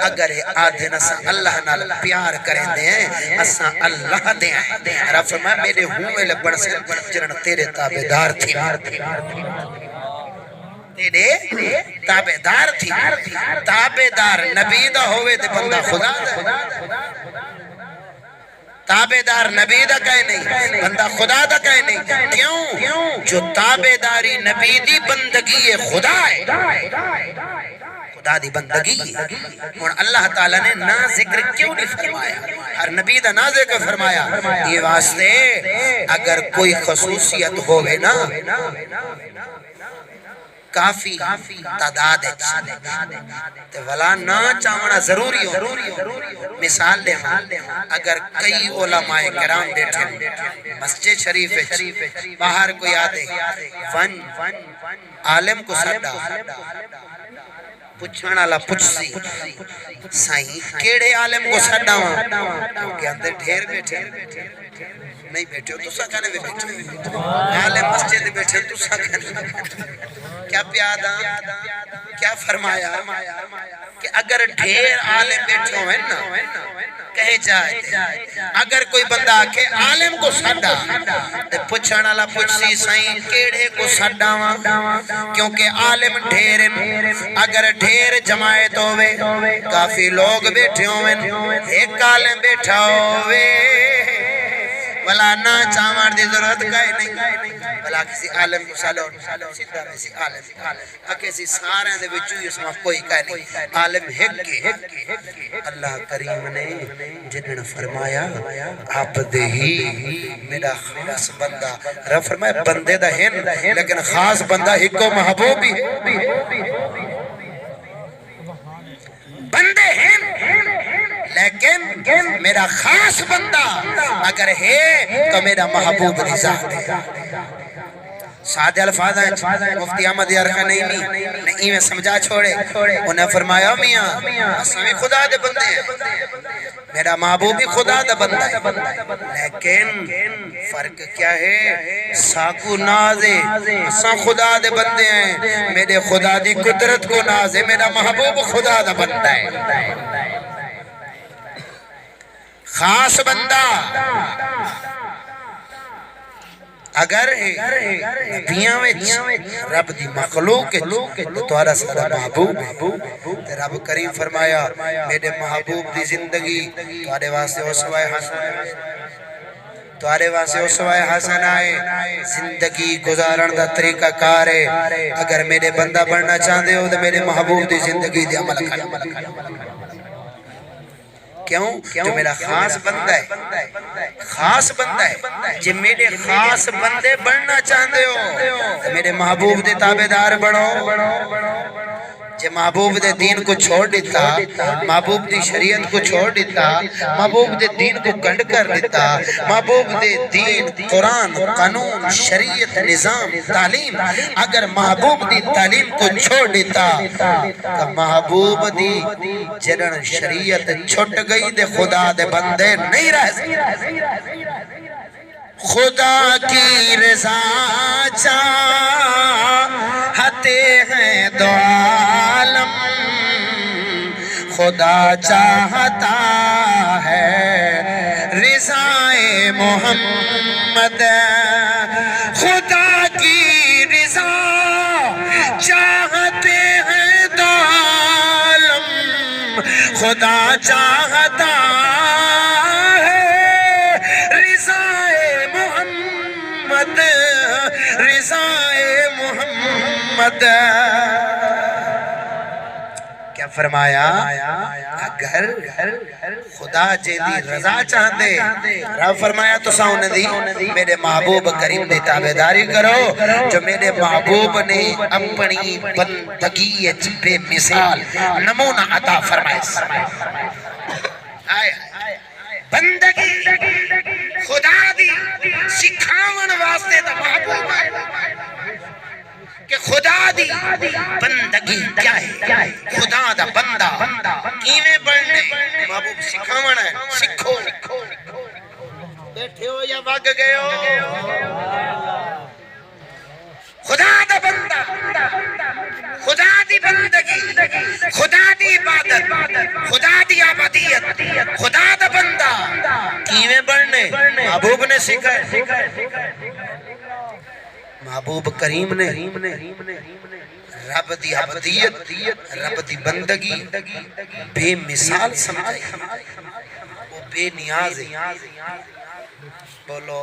اگر آدھے نسا اللہ نال پیار کریں دیں اسا اللہ دیں. رب فرمائے میرے ہوئے لبڑ سے جنن تیرے تابدار تھی تیرے تابدار تھی. تابدار نبی دا ہوئے دے بندہ خدا دا. تابدار نبی دا کہے نہیں بندہ خدا دا کہے نہیں. کیوں؟ جو تابداری نبی دی بندگی خدا ہے. خدا دی بندگی اور اللہ تعالیٰ نے نہ ذکر کیوں نہیں فرمایا؟ ہر نبی دا نہ ذکر فرمایا یہ واسطے اگر کوئی خصوصیت ہوئے نا کافی تعداد ہے تو ولا نہ چاہنا ضروری ہو. مثال دے اگر کئی علماء کرام بیٹھے مسجد شریف باہر کوئی آدھے ون عالم کو سڈا پچھانا لا پچھ سی سائیں کیڑے عالم کو سڈا ہوں کیونکہ اندر ڈھیر بیٹھے نہیں بیٹھے ہو تو سا کہنے بھی بیٹھے عالم مسجد بیٹھے تو سا کہنے کیا پیادا کیا فرمایا کہ اگر ڈھیر عالم بیٹھے ہوئے نا کہے جائے اگر کوئی بندہ آکے عالم کو سڈا تو پچھانا لا پچھ سی سائیں کیڑے کو سڈا کیونکہ عالم ڈھیر اگر ڈھیر جماعت ہوئے کافی لوگ بیٹھے ہوئے ایک عالم بیٹھا ہوئے ولا نہ چاہمار دی ضرورت کائے نہیں بلا کسی عالم کو سالون سیدھا کسی عالم کسی سارے دے وچوں اس میں کوئی کہہ نہیں عالم ہک کے اللہ کریم نے جنہوں فرمایا آپ دے ہی میرا خاص بندہ رب فرمایا بندے دا ہن لیکن خاص بندہ ہکو محبوب ہی بندے ہیں لیکن میرا خاص بندہ اگر ہے تو میرا محبوب رضا ہے سادہ الفاظ ہیں مفتی احمد یارخہ نہیں میں سمجھا چھوڑے انہیں فرمایا میاں اسامی خدا دے بندے ہیں میرا محبوب بھی خدا دے بندہ ہے لیکن فرق کیا ہے ساکو ناز ہے اساں خدا دے بندے ہیں میرے خدا دی قدرت کو ناز ہے میرا محبوب خدا دے بندہ ہے خاص بندہ اگر نبیاں وچ رب دی مخلوق تو تہاڈا سارا محبوب تے رب کریم فرمایا میرے محبوب دی زندگی تہاڈے واسطے اسوہ حسن تہاڈے واسطے اسوہ حسن ہے زندگی گزارن دا طریقہ کار ہے اگر میرے بندہ بننا چاہندے ہو تے میرے محبوب دی زندگی دی عمل کرو کیوں جو میرا خاص بندہ ہے خاص بندہ ہے جب میرے خاص بندے بننا چاہتے ہو تو میرے محبوب دے تابعدار بڑھو جب محبوب دے دین کو چھوڑ دیتا محبوب دی شریعت کو چھوڑ دیتا محبوب دے دین کو گنڈ کر دیتا محبوب دے دین قرآن قانون شریعت نظام تعلیم اگر محبوب دی تعلیم کو چھوڑ دیتا تو محبوب دی جنن شریعت چھٹ گئی دے خدا دے بندے نہیں رہ سکتے خدا کی رضا چاہتے ہیں دو عالم خدا چاہتا ہے رضائے محمد خدا کی رضا چاہتے ہیں دو عالم خدا چاہتا رضائے محمد کیا فرمایا اگر خدا جیدی رضا چاہتے رب فرمایا تو ساؤن دی میرے محبوب کریم دی تابعداری کرو جو میرے محبوب نے اپنی بندگی بے مثال نمونہ عطا فرمائے بندگی خدا دی سکھاون واسطے دا محبوب ہے کہ خدا دی بندگی کیا ہے خدا دا بندہ کیویں بننے محبوب سکھاون ہے سکھو بیٹھے ہو یا بھاگ گئے ہو خدا دا بندہ خدا دی بندگی خدا دی عبادت خدا دی عبادیت خدا دا بندہ کیویں بننے محبوب نے سکھائے محبوب کریم نے رب دی عبادیت رب دی بندگی بے مثال سمجھائی وہ بے نیاز ہے بولو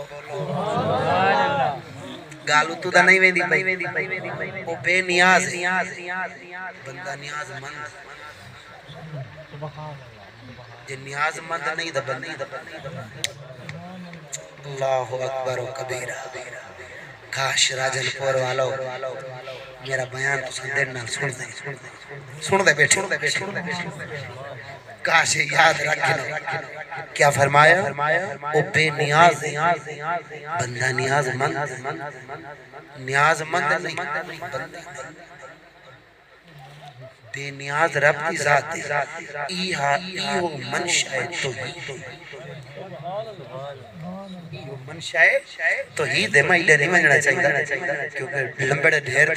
گالو تو دا نہیں ویندی پئی وہ بے نیاز ہے بندہ نیاز مند جن نیاز مند نہیں دا بندہ اللہ اکبر و کبیرہ کاش راجن پور والو میرا بیان تو سندر نال سن دے بیٹھے کاش یاد رکھنا کیا فرمایا او بے نیاز بندہ نیاز مند نہیں بے نیاز رب کی ذات ایہو منشاء توحید دے میں ادھر نہیں منجنا چاہیے کیونکہ لمبڑے ڈھیر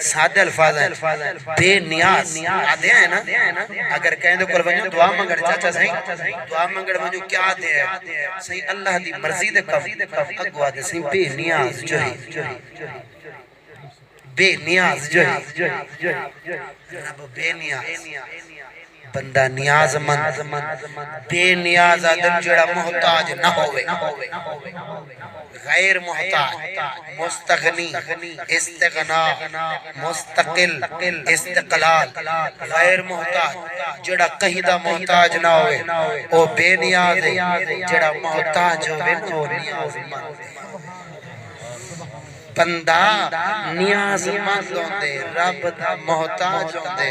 سادہ الفاظ ہیں بے نیاز آدھے ہیں نا اگر کہیں تو کل بنجو دعا منگڑ چاچا سہیں دعا منگڑ بنجو کیا آدھے ہیں سہیں اللہ دی مرضی دے کف اگوا دے سہیں بے نیاز جو ہے بے نیاز جو ہے رب بے نیاز بندہ نیاز مند بے نیاز دل جڑا محتاج نہ ہوئے غیر محتاج مستغنی استغناء مستقل استقلال غیر محتاج جڑا کہیں دا محتاج نہ ہوئے او بے نیاز ہے جڑا محتاج ہوئے وہ نیاز مند بندہ نیاز مند ہوندے رب دا محتاج ہوندے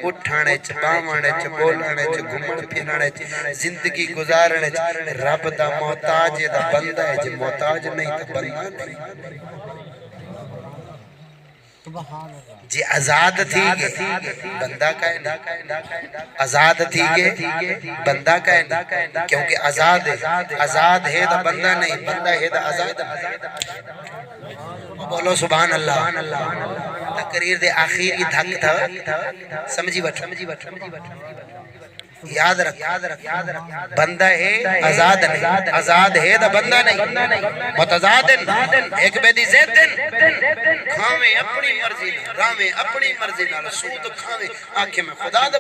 اٹھانے چ باونے چ بولنے چ گھومن پھرنے چ زندگی گزارنے چ رب دا محتاج ہے دا بندہ ہے جے محتاج نہیں تے بندہ نہیں جی آزاد تھی گے بندہ کہنا آزاد تھی گے بندہ کہنا کیونکہ آزاد ہے دا بندہ نہیں بندہ ہے دا آزاد بولو سبحان اللہ تقریر دے آخری دھک تھا سمجھی بٹھ یاد رکھ بندہ ہے آزاد نہیں آزاد ہے دا بندہ نہیں متضادن ایک بیدی زیدن کھاویں اپنی مرضی نہ راویں اپنی مرضی نہ سود کھاویں آنکھیں میں خدا دا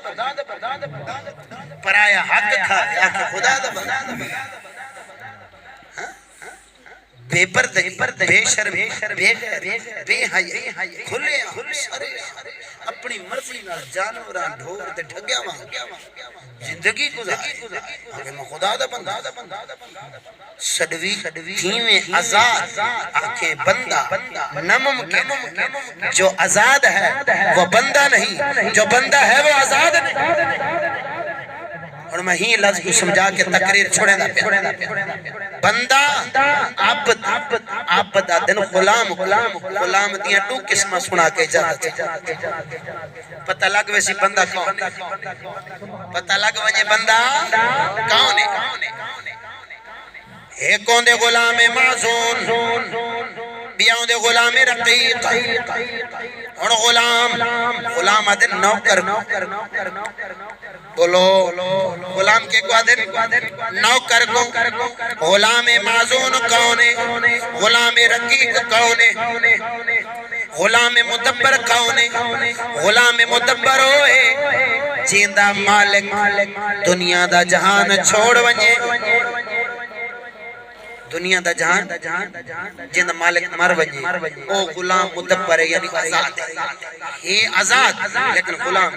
پرایا حق کھاویں آنکھیں خدا دا بے پردہ بے شرم بے غیر بے حیاء کھلے سرے اپنی مرضی نال جانوراں ڈھور تے ڈھگیا وانگ زندگی گزار اگر میں خدا دا بندہ سڑوی تھیویں آزاد آنکھیں بندہ ناممکن جو آزاد ہے وہ بندہ نہیں جو بندہ ہے وہ آزاد نہیں اور میں ہی لفظ کو سمجھا کے تقریر چھوڑے دا پہ بندہ عبد دن غلام دیاں دو قسمہ سنا کے اجازت پتہ لگ ویسی بندہ کون ہے پتہ لگ وجہ بندہ کون ہے ایک کون دے غلام معزون بیاؤں دے غلام رقیق اور غلام دن نوکر بولو غلام کے کو دن نوکر کو غلام معزون کون ہے غلام رقیق کون ہے غلام مدبر کون ہے غلام مدبر ہوئے جیندہ مالک دنیا دا جہان چھوڑ ونجے دنیا دا جہان جن مالک مر ونجے او غلام مدبر ہے یعنی آزاد ہے یہ آزاد لیکن غلام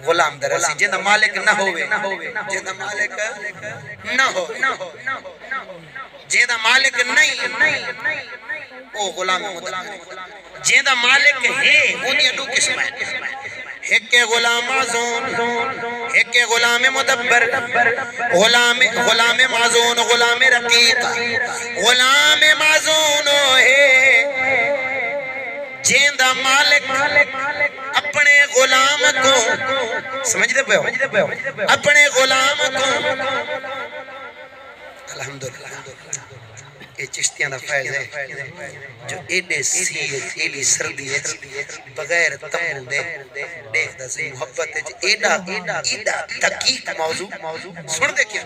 غلام درسی جن مالک نہ ہوئے جن مالک نہ ہو جن مالک نہیں او غلام مدبر جن مالک ہے انہیں دو قسم ہے ایک غلام معزون ایک غلام مدبر غلام معزون غلام رقیق غلام معزون ہے جیندہ مالک اپنے غلام کو سمجھتے پہ ہو اپنے غلام کو الحمدللہ یہ چشتیاں دا فائز ہے جو ایڈے سیت ایلی سردی ہے بغیر تمو دے دیکھ دا سی محبت ہے ایڈا تحقیق موضوع سن دیکھیں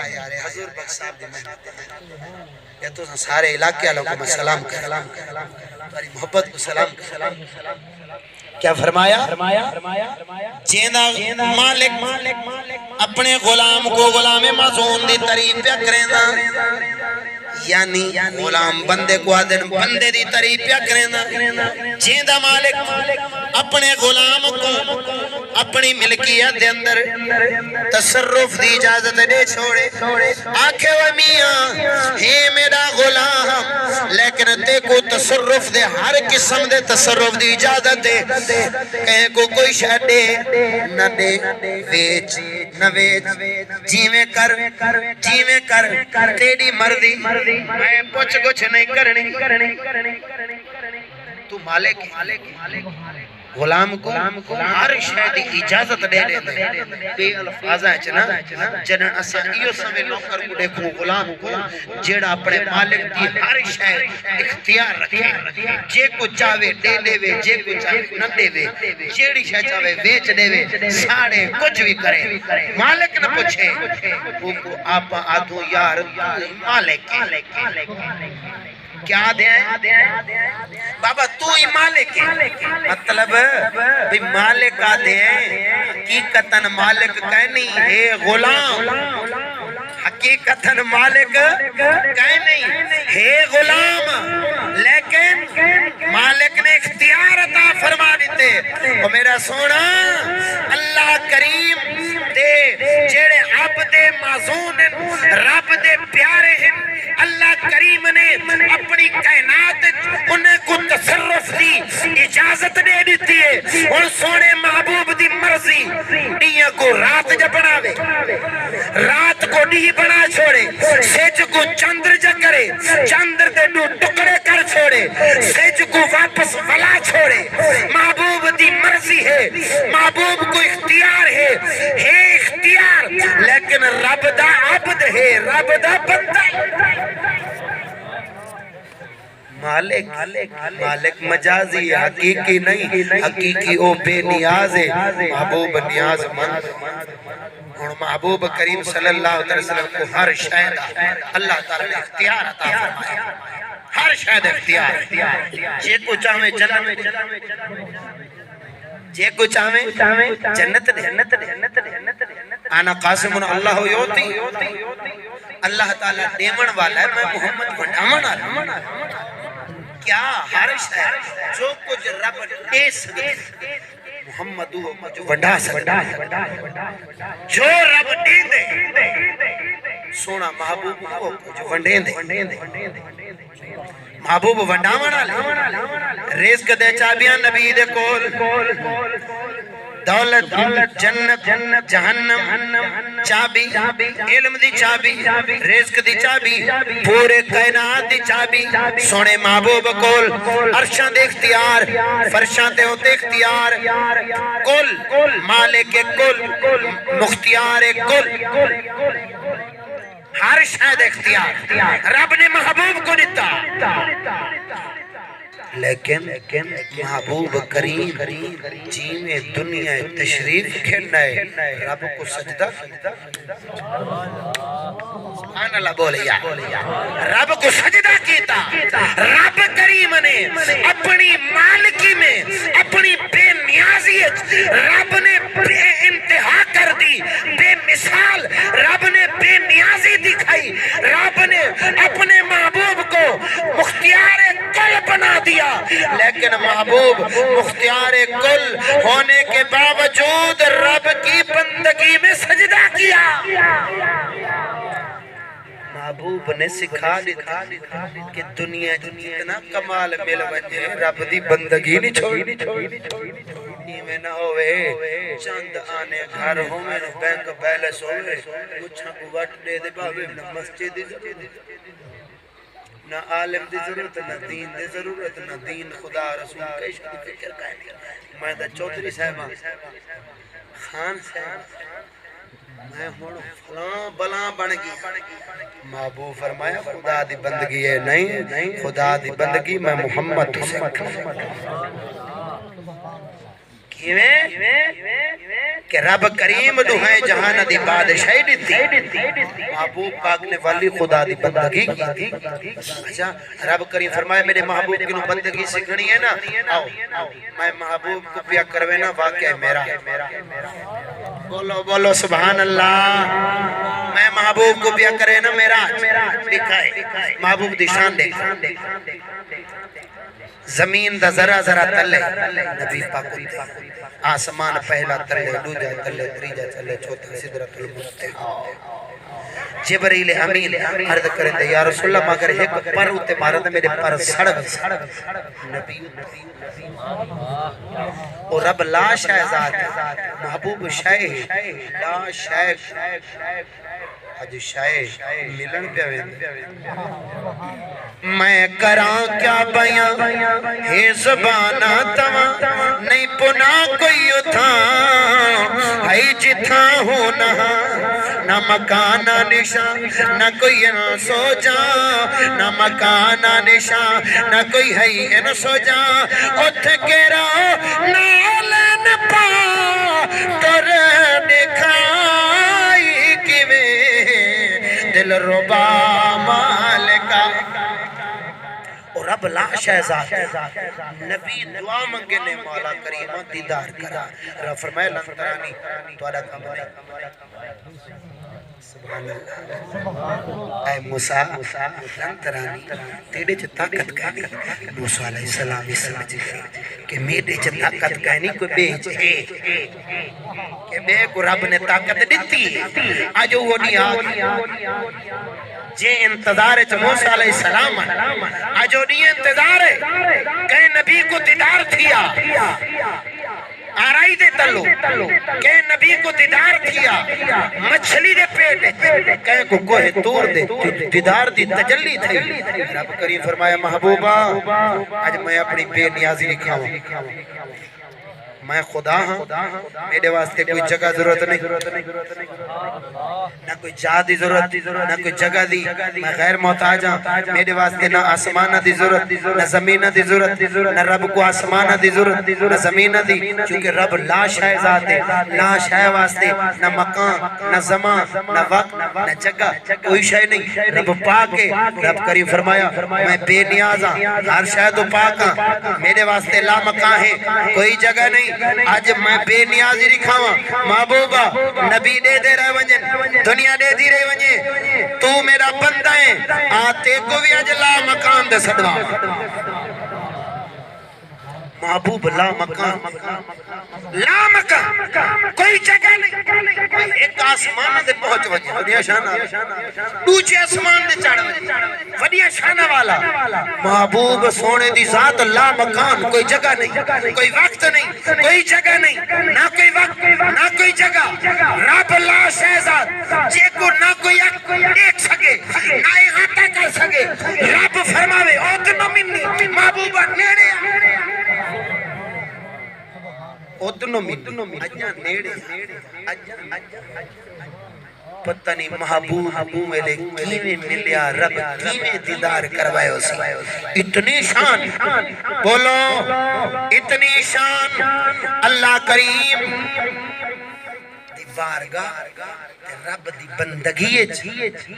یار حضور بخش صاحب دی محنت یا تو سارے علاقے والوں کو میں سلام کر تمہاری محبت کو سلام کر کیا فرمایا جیندہ مالک اپنے غلام کو غلام معزون دی تعریف پہ کریں دا یعنی غلام بندے کو آدن بندے دی تعریف پہ کریں دا جیندہ مالک اپنے غلام کو اپنی ملکیت دے اندر تصرف دی اجازت دے چھوڑے آنکھیں و میاں ہے میرا غلام لیکن تے کو تصرف دے ہر قسم دے تصرف دی اجازت دے کہیں کو کوئی شاہ دے نہ دے ویچ نہ ویچ جیویں کر تیری مردی میں پوچھ گچھ نہیں کرنی تو مالک غلام کو ہر شاید اجازت دے دے بے الفاظ ہے چنا جنن اسا ایو سمے نوکر کو دیکھو غلام کو جیڑا اپنے مالک دی ہر شاید اختیار رکھے جے کو چاہوے دے دے وے جے کو چاہوے نہ دے وے جیڑی شاید چاہوے ویچ دے وے ساڑے کچھ بھی کرے مالک نہ پوچھے وہ کو آپا آدھو یار مالک کیا دیں بابا تو ہی مالک ہے مطلب بھی مالک آدھے ہیں حقیقتاً مالک کہیں نہیں ہے غلام حقیقتاً مالک کہیں نہیں ہے غلام لیکن مالک نے اختیار عطا فرما دیتے اور میرا سونا اللہ کریم دے جیڑے عبد معزون رب دے پیارے ہیں اللہ کریم نے اپنی کائنات انہیں کو تصرف دی اجازت دے دیتی ہے اور سونے محبوب دی مرضی دیاں کو رات جا بناوے رات کو دی بنا چھوڑے سیج کو چندر جا کرے چندر دے دو ٹکڑے کر چھوڑے سیج کو واپس ولا چھوڑے محبوب دی مرضی ہے محبوب کو اختیار ہے اختیار لیکن رب دا عبد ہے رب دا بندہ مالک مجازی حقیقی نہیں حقیقی او بے نیاز ہے محبوب نیاز مند اور محبوب کریم صلی اللہ علیہ وسلم کو ہر شاید اللہ تعالیٰ نے اختیار عطا فرمایا ہر شاید اختیار جے کو چاہویں جنت جے کو چاہویں جنت آنا قاسم اللہ یوتی اللہ تعالیٰ دیمن والا ہے میں محمد بڑھامن آلہ کیا ہر شاید جو کچھ رب دے سکتے محمد وڈا سکتا جو رب دے دے سونا محبوب کو جو ونڈے دے محبوب ونڈاونا لے رزق دے چابیاں نبی دے کول دولت جنت جہنم چابی علم دی چابی رزق دی چابی پورے کائنات دی چابی سونے محبوب کول عرشاں دے اختیار فرشاں دے ہوتے اختیار کل مالک کل مختیار کل ہر شاید اختیار رب نے محبوب کو دیتا لیکن محبوب کریم جی میں دنیا تشریف کھلنا ہے رب کو سجدہ سبحان اللہ بولے یا رب کو سجدہ کیتا رب کریم نے اپنی مالکی میں اپنی بے نیازیت رب نے بے انتہا کر دی بے مثال رب نے بے نیازی دکھائی رب نے اپنے محبوب کو مختیار کل بنا دیا لیکن محبوب مختیار کل ہونے کے باوجود رب کی بندگی میں سجدہ کیا محبوب نے سکھا دیتا کہ دنیا جتنا کمال مل بجے رب دی بندگی نہیں چھوڑی میں نہ ہوئے چند آنے گھر ہوئے بینک بیلس ہوئے کچھا کو وٹ دے دے باوے مسجد نہ عالم دی ضرورت نہ دین دی ضرورت نہ دین خدا رسول کے شکل فکر کا ہے میں دا چودری صاحبہ خان صاحب میں ہوں فلان بلان بن گئی محبوب فرمایا خدا دی بندگی ہے نہیں خدا دی بندگی میں محمد حسین کہ رب کریم دہائیں جہاں دی بادشاہی دیتی محبوب پاک نے والی خدا دی بندگی کی اچھا رب کریم فرمایا میرے محبوب کی بندگی سکھنی ہے نا آؤ میں محبوب کو پیا کروے نا واقعہ میرا بولو بولو سبحان اللہ میں محبوب کو پیا کرے نا میرا دکھائے محبوب دی شان دیکھا زمین دا ذرا ذرا تلے نبی پاک آسمان پہلا تلے دوجہ تلے تریجہ تلے چوتھا سدرۃ المنتہا جبریل امین عرض کریں دے یا رسول اللہ مگر ایک پر ہوتے مارا دے میرے پر سڑ نبی اور رب لا شہزاد محبوب شاہ لا شاہ حج شاہ ملن پہ میں کراں کیا بیاں ہے زبانہ تواں نہیں پنا کوئی اتھا ہے جتھا ہو نہ مکانہ نشان نہ کوئی ان سو جا نہ مکانہ نشان نہ کوئی ہے ان سو جا اتھ کے راہ نالن پا تر دکھائی کیویں دل ربا مالکا رب لا شہزاد نبی دعا منگے نے مولا کریمہ دیدار کرا رب فرمائے لنترانی توڑا کم نہیں سبحان اللہ اے موسیٰ لنترانی تیرے جو طاقت کہنی موسیٰ علیہ السلام اس سمجھے کہ میرے جو طاقت کہنی کوئی بیچ ہے کہ بے کو رب نے طاقت دیتی آجو وہ نہیں آگی جے انتظار ہے موسیٰ علیہ السلام آجو نہیں انتظار ہے کہ نبی کو دیدار تھیا آرائی دے تلو کہ نبی کو دیدار تھیا مچھلی دے پیٹ کہ کو کوہ تور دے دیدار دی تجلی تھی رب کریم فرمایا محبوبہ آج میں اپنی بے نیازی لکھاؤں میں خدا ہاں میرے واسطے کوئی جگہ ضرورت نہیں نہ کوئی جا دی ضرورت نہ کوئی جگہ دی میں غیر محتاج ہاں میرے واسطے نہ آسمانہ دی ضرورت نہ زمینہ دی ضرورت نہ رب کو آسمانہ دی ضرورت نہ زمینہ دی چونکہ رب لا شاہ ذات ہے لا شاہ واسطے نہ مکان نہ زمان نہ وقت نہ جگہ کوئی شاہ نہیں رب پاک ہے رب کریم فرمایا میں بے نیاز ہاں ہر شاہ تو پاک ہاں میرے واسطے لا مکان ہے کوئی جگہ نہیں آج میں بے نیازی رکھاواں محبوبہ نبی دے دے رہے ونجن دنیا دے دی رہے ونجن تو میرا بندہ ہے آتے کو بھی آج لا مکان دے صدوہ محبوب لا مکان لا مکان کوئی جگہ نہیں ایک آسمان دے پہنچ وجہ ودیا شانہ دوچے آسمان دے چڑھ وجہ ودیا شانہ والا محبوب سونے دی ذات لا مکان کوئی جگہ نہیں کوئی وقت نہیں کوئی جگہ نہیں نہ کوئی وقت نہ کوئی جگہ رب لا شہزاد جے کو نہ کوئی ایک سکے نہ احاطہ کر سکے رب فرماوے اوتنو منی محبوبہ نیڑے ادنو منی اجا نیڑے پتہ نہیں محبوب میرے کیویں ملیا رب کیویں دیدار کروائے اسی اتنی شان بولو اتنی شان اللہ کریم بارگاہ رب دی بندگی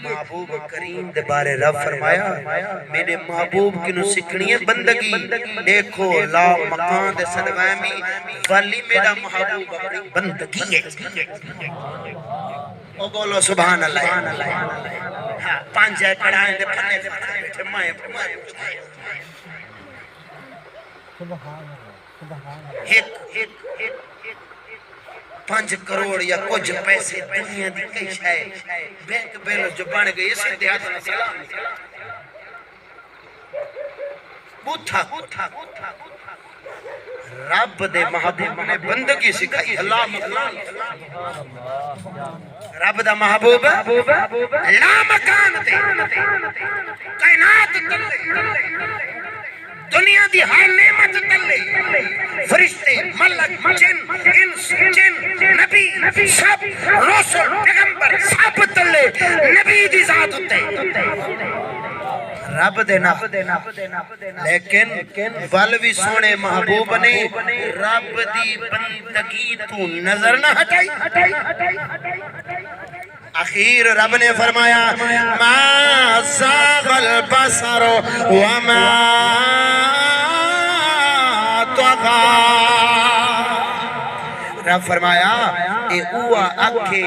محبوب کریم دے بارے رب فرمایا میرے محبوب کنو سکھنی ہے بندگی دیکھو لا مکان دے صدوائمی والی میرا محبوب اپنی بندگی ہے او بولو سبحان اللہ پانچ جائے کڑھائیں دے پھنے دے پھنے بیٹھے مائے ایک 5 کروڑ یا کچھ پیسے دنیا دی کئی شائے بینک بیلنس جو بن گئی اسے دیہات میں سلام بوتھا رب دے محبوب نے بندگی سکھائی اللہ مکان رب دا محبوب لا مکان تے کائنات تلے دنیا دی ہر نعمت تلے فرشتے ملک جن انس جن نبی سب رسول پیغمبر سب تلے نبی دی ذات ہوتے رب دینا لیکن والوی سونے محبوب نے رب دی بندگی تو نظر نہ ہٹائی اخیر رب نے فرمایا ما زاغ البصر وما طغى رب فرمایا اے ہوا اکھے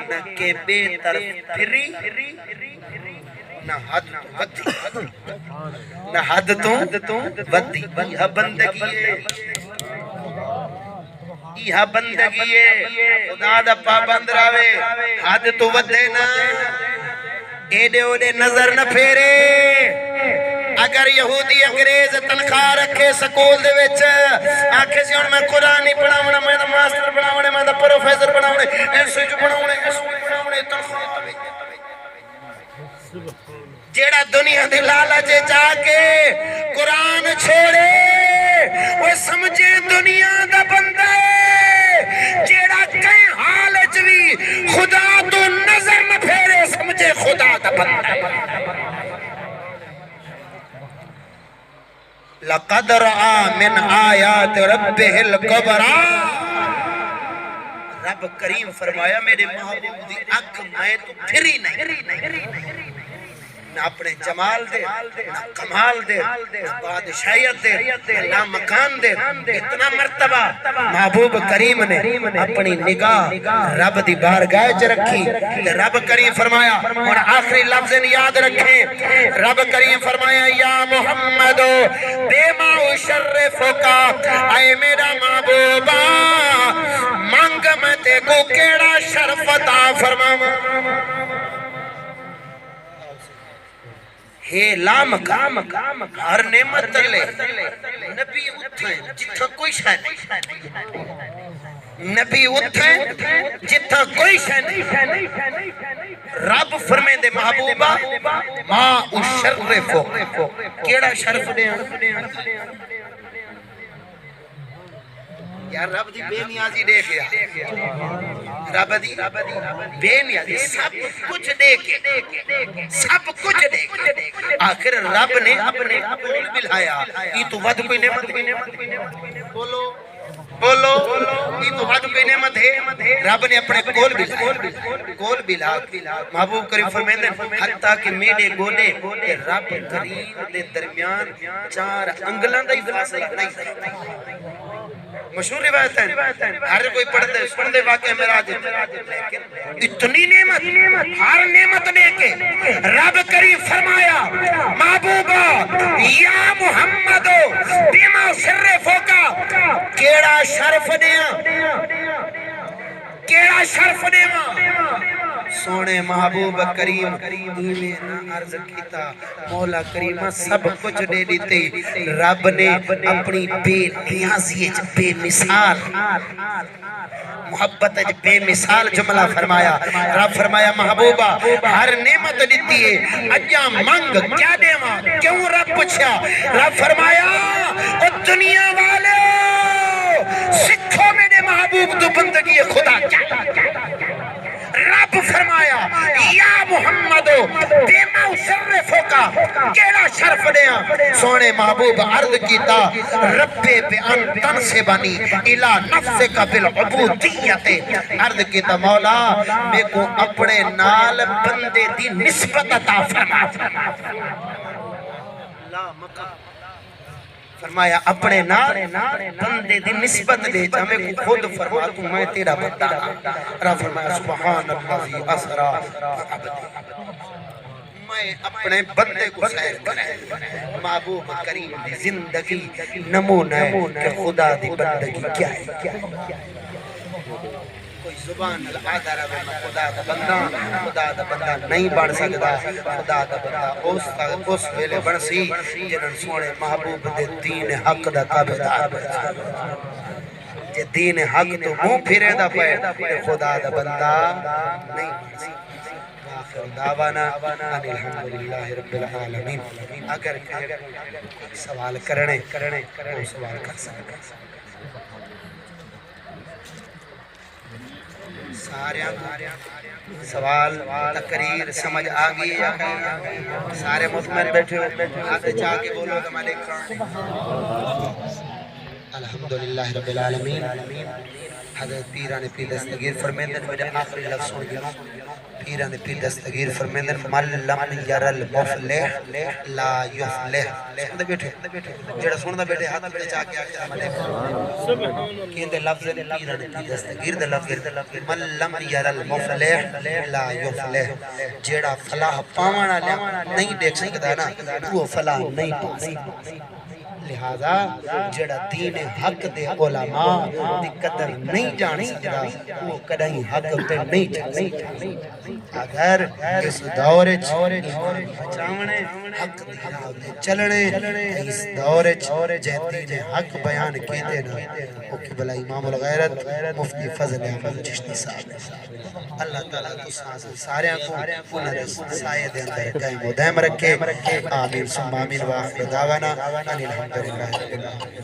نہ کہ بے طرف پھری نہ حد تو ودی یہ بندگی ہے یہ بندگی ہے خدا دا پابند راوے حد تو ودے نا ایڈے اوڈے نظر نہ پھیرے اگر یہودی انگریز تنخواہ رکھے سکول دے وچ آنکھے سے میں قرآن نہیں پڑھاونا میں دا ماسٹر پڑھاونے میں دا پروفیسر پڑھاونے ایسے جو پڑھاونے تنخواہ جیڑا دنیا دی لالچ جا کے قرآن چھوڑے وہ سمجھے دنیا دا بندہ ہے جیڑا کہیں حالت بھی خدا تو نظر نہ پھیرے سمجھے خدا دا بندہ ہے لَقَدْ رَآ مِنْ آیَاتِ رَبِّهِ الْكُبْرَى رب کریم فرمایا میرے محبوب دی اکھ میں تو پھری نہیں نہ اپنے جمال دے نہ کمال دے نہ بادشاہیت دے نہ مکان دے اتنا مرتبہ محبوب کریم نے اپنی نگاہ رب دی بارگاہ چ رکھی تے رب کریم فرمایا اور آخری لفظ یاد رکھیں رب کریم فرمایا یا محمد بے ما اشرفکا اے میرا محبوبہ مانگ میں تے کو کیڑا شرف عطا فرماواں ہے لام کام ہر نعمت تلے نبی اتھیں جتھا کوئی شے نہیں نبی اتھیں جتھا کوئی شے نہیں رب فرمے دے محبوبہ ما اشرفو کیڑا شرف دے یار رب دی بے نیازی دے گیا رب دی بے نیازی سب کچھ دے کے سب کچھ دے کے آخر رب نے اپنے کول بلایا یہ تو ود کوئی نعمت بولو بولو یہ تو ود کوئی نعمت ہے رب نے اپنے کول بلا محبوب کریم فرمیندے حتیٰ کہ میرے گولے رب کریم دے درمیان 4 انگلاں دا ہی فاصلہ نہیں مشہور روایت ہے ہر کوئی پڑھتے واقعہ میرا لیکن اتنی نعمت ہر نعمت دے کے رب کریم فرمایا محبوبہ یا محمد بما شرفوکا کیڑا شرف دیاں کیڑا شرف دیاں سونے محبوب کریم ایویں عرض کیتا مولا کریمہ سب کچھ دے دیتے رب نے اپنی بے نیازی بے مثال محبت بے مثال جملہ فرمایا رب فرمایا محبوبہ ہر نعمت دیتی ہے اجا منگ کیا دیواں کیوں رب پوچھا رب فرمایا او دنیا والے سکھو میرے محبوب تو بندگی خدا کیا رب فرمایا یا محمد بما اشرفوکا کیڑا شرف دیاں سونے محبوب عرض کیتا رب بے انتن سے بنی الہ نفس کا بالعبودیت عرض کیتا مولا میں کو اپنے نال بندے دی نسبت عطا فرما لا مقام فرمایا اپنے نال بندے دی نسبت دے جا میں کو خود فرما تو میں تیرا بندہ رب فرمایا سبحان اللہ اسرا عبدی میں اپنے بندے کو سیر کریں محبوب کریم دی زندگی نمونہ ہے کہ خدا دی بندگی کیا ہے کوئی زبان العادہ رہے میں خدا دا بندہ نہیں بڑھ سکتا خدا دا بندہ اس ویلے بڑھ سی جنہاں سونے محبوب دے دین حق دا تابعدار جے دین حق تو منہ پھرے دا پائے خدا دا بندہ نہیں بڑھ سکتا آخر دعوانا ان الحمدللہ رب العالمین اگر سوال کرنے وہ سوال کر سکتا سوال تقریر سمجھ آگئی سارے مطمئن بیٹھے ہو ہاتھ چاہ کے بولو کہ مالک الحمدللہ رب العالمین حضرت پیران پیر دستگیر فرمیندن مجھے آخری لفظ سن گیا پیران پیر دستگیر فرمیندن من لم یر المفلح لا یفلح سندہ بیٹھے جڑا سندہ بیٹھے ہاتھ بیٹھے چاہ کے آگے مالک کہندے لفظ پیران پیر دستگیر دے لفظ من لم یر المفلح لا یفلح جڑا فلاح پاوانا لیا نہیں دیکھ سکتا نا وہ فلاح نہیں پا سکتا لہذا جڑا دین حق دے علماء دی قدر نہیں جان سکتا وہ کدھیں حق پہ نہیں چل سکتا اگر اس دور ایمان بچاونے حق دی راہ دے چلنے اس دور جے دین حق بیان کیتے نا وہ قبلہ امام الغیرت مفتی فضل احمد چشتی صاحب اللہ تعالیٰ تو سارے کو انہیں سائے دے اندر قائم و دائم رکھے آمین سم آمین وآخر دعوانا ان الحمدللہ رب العالمین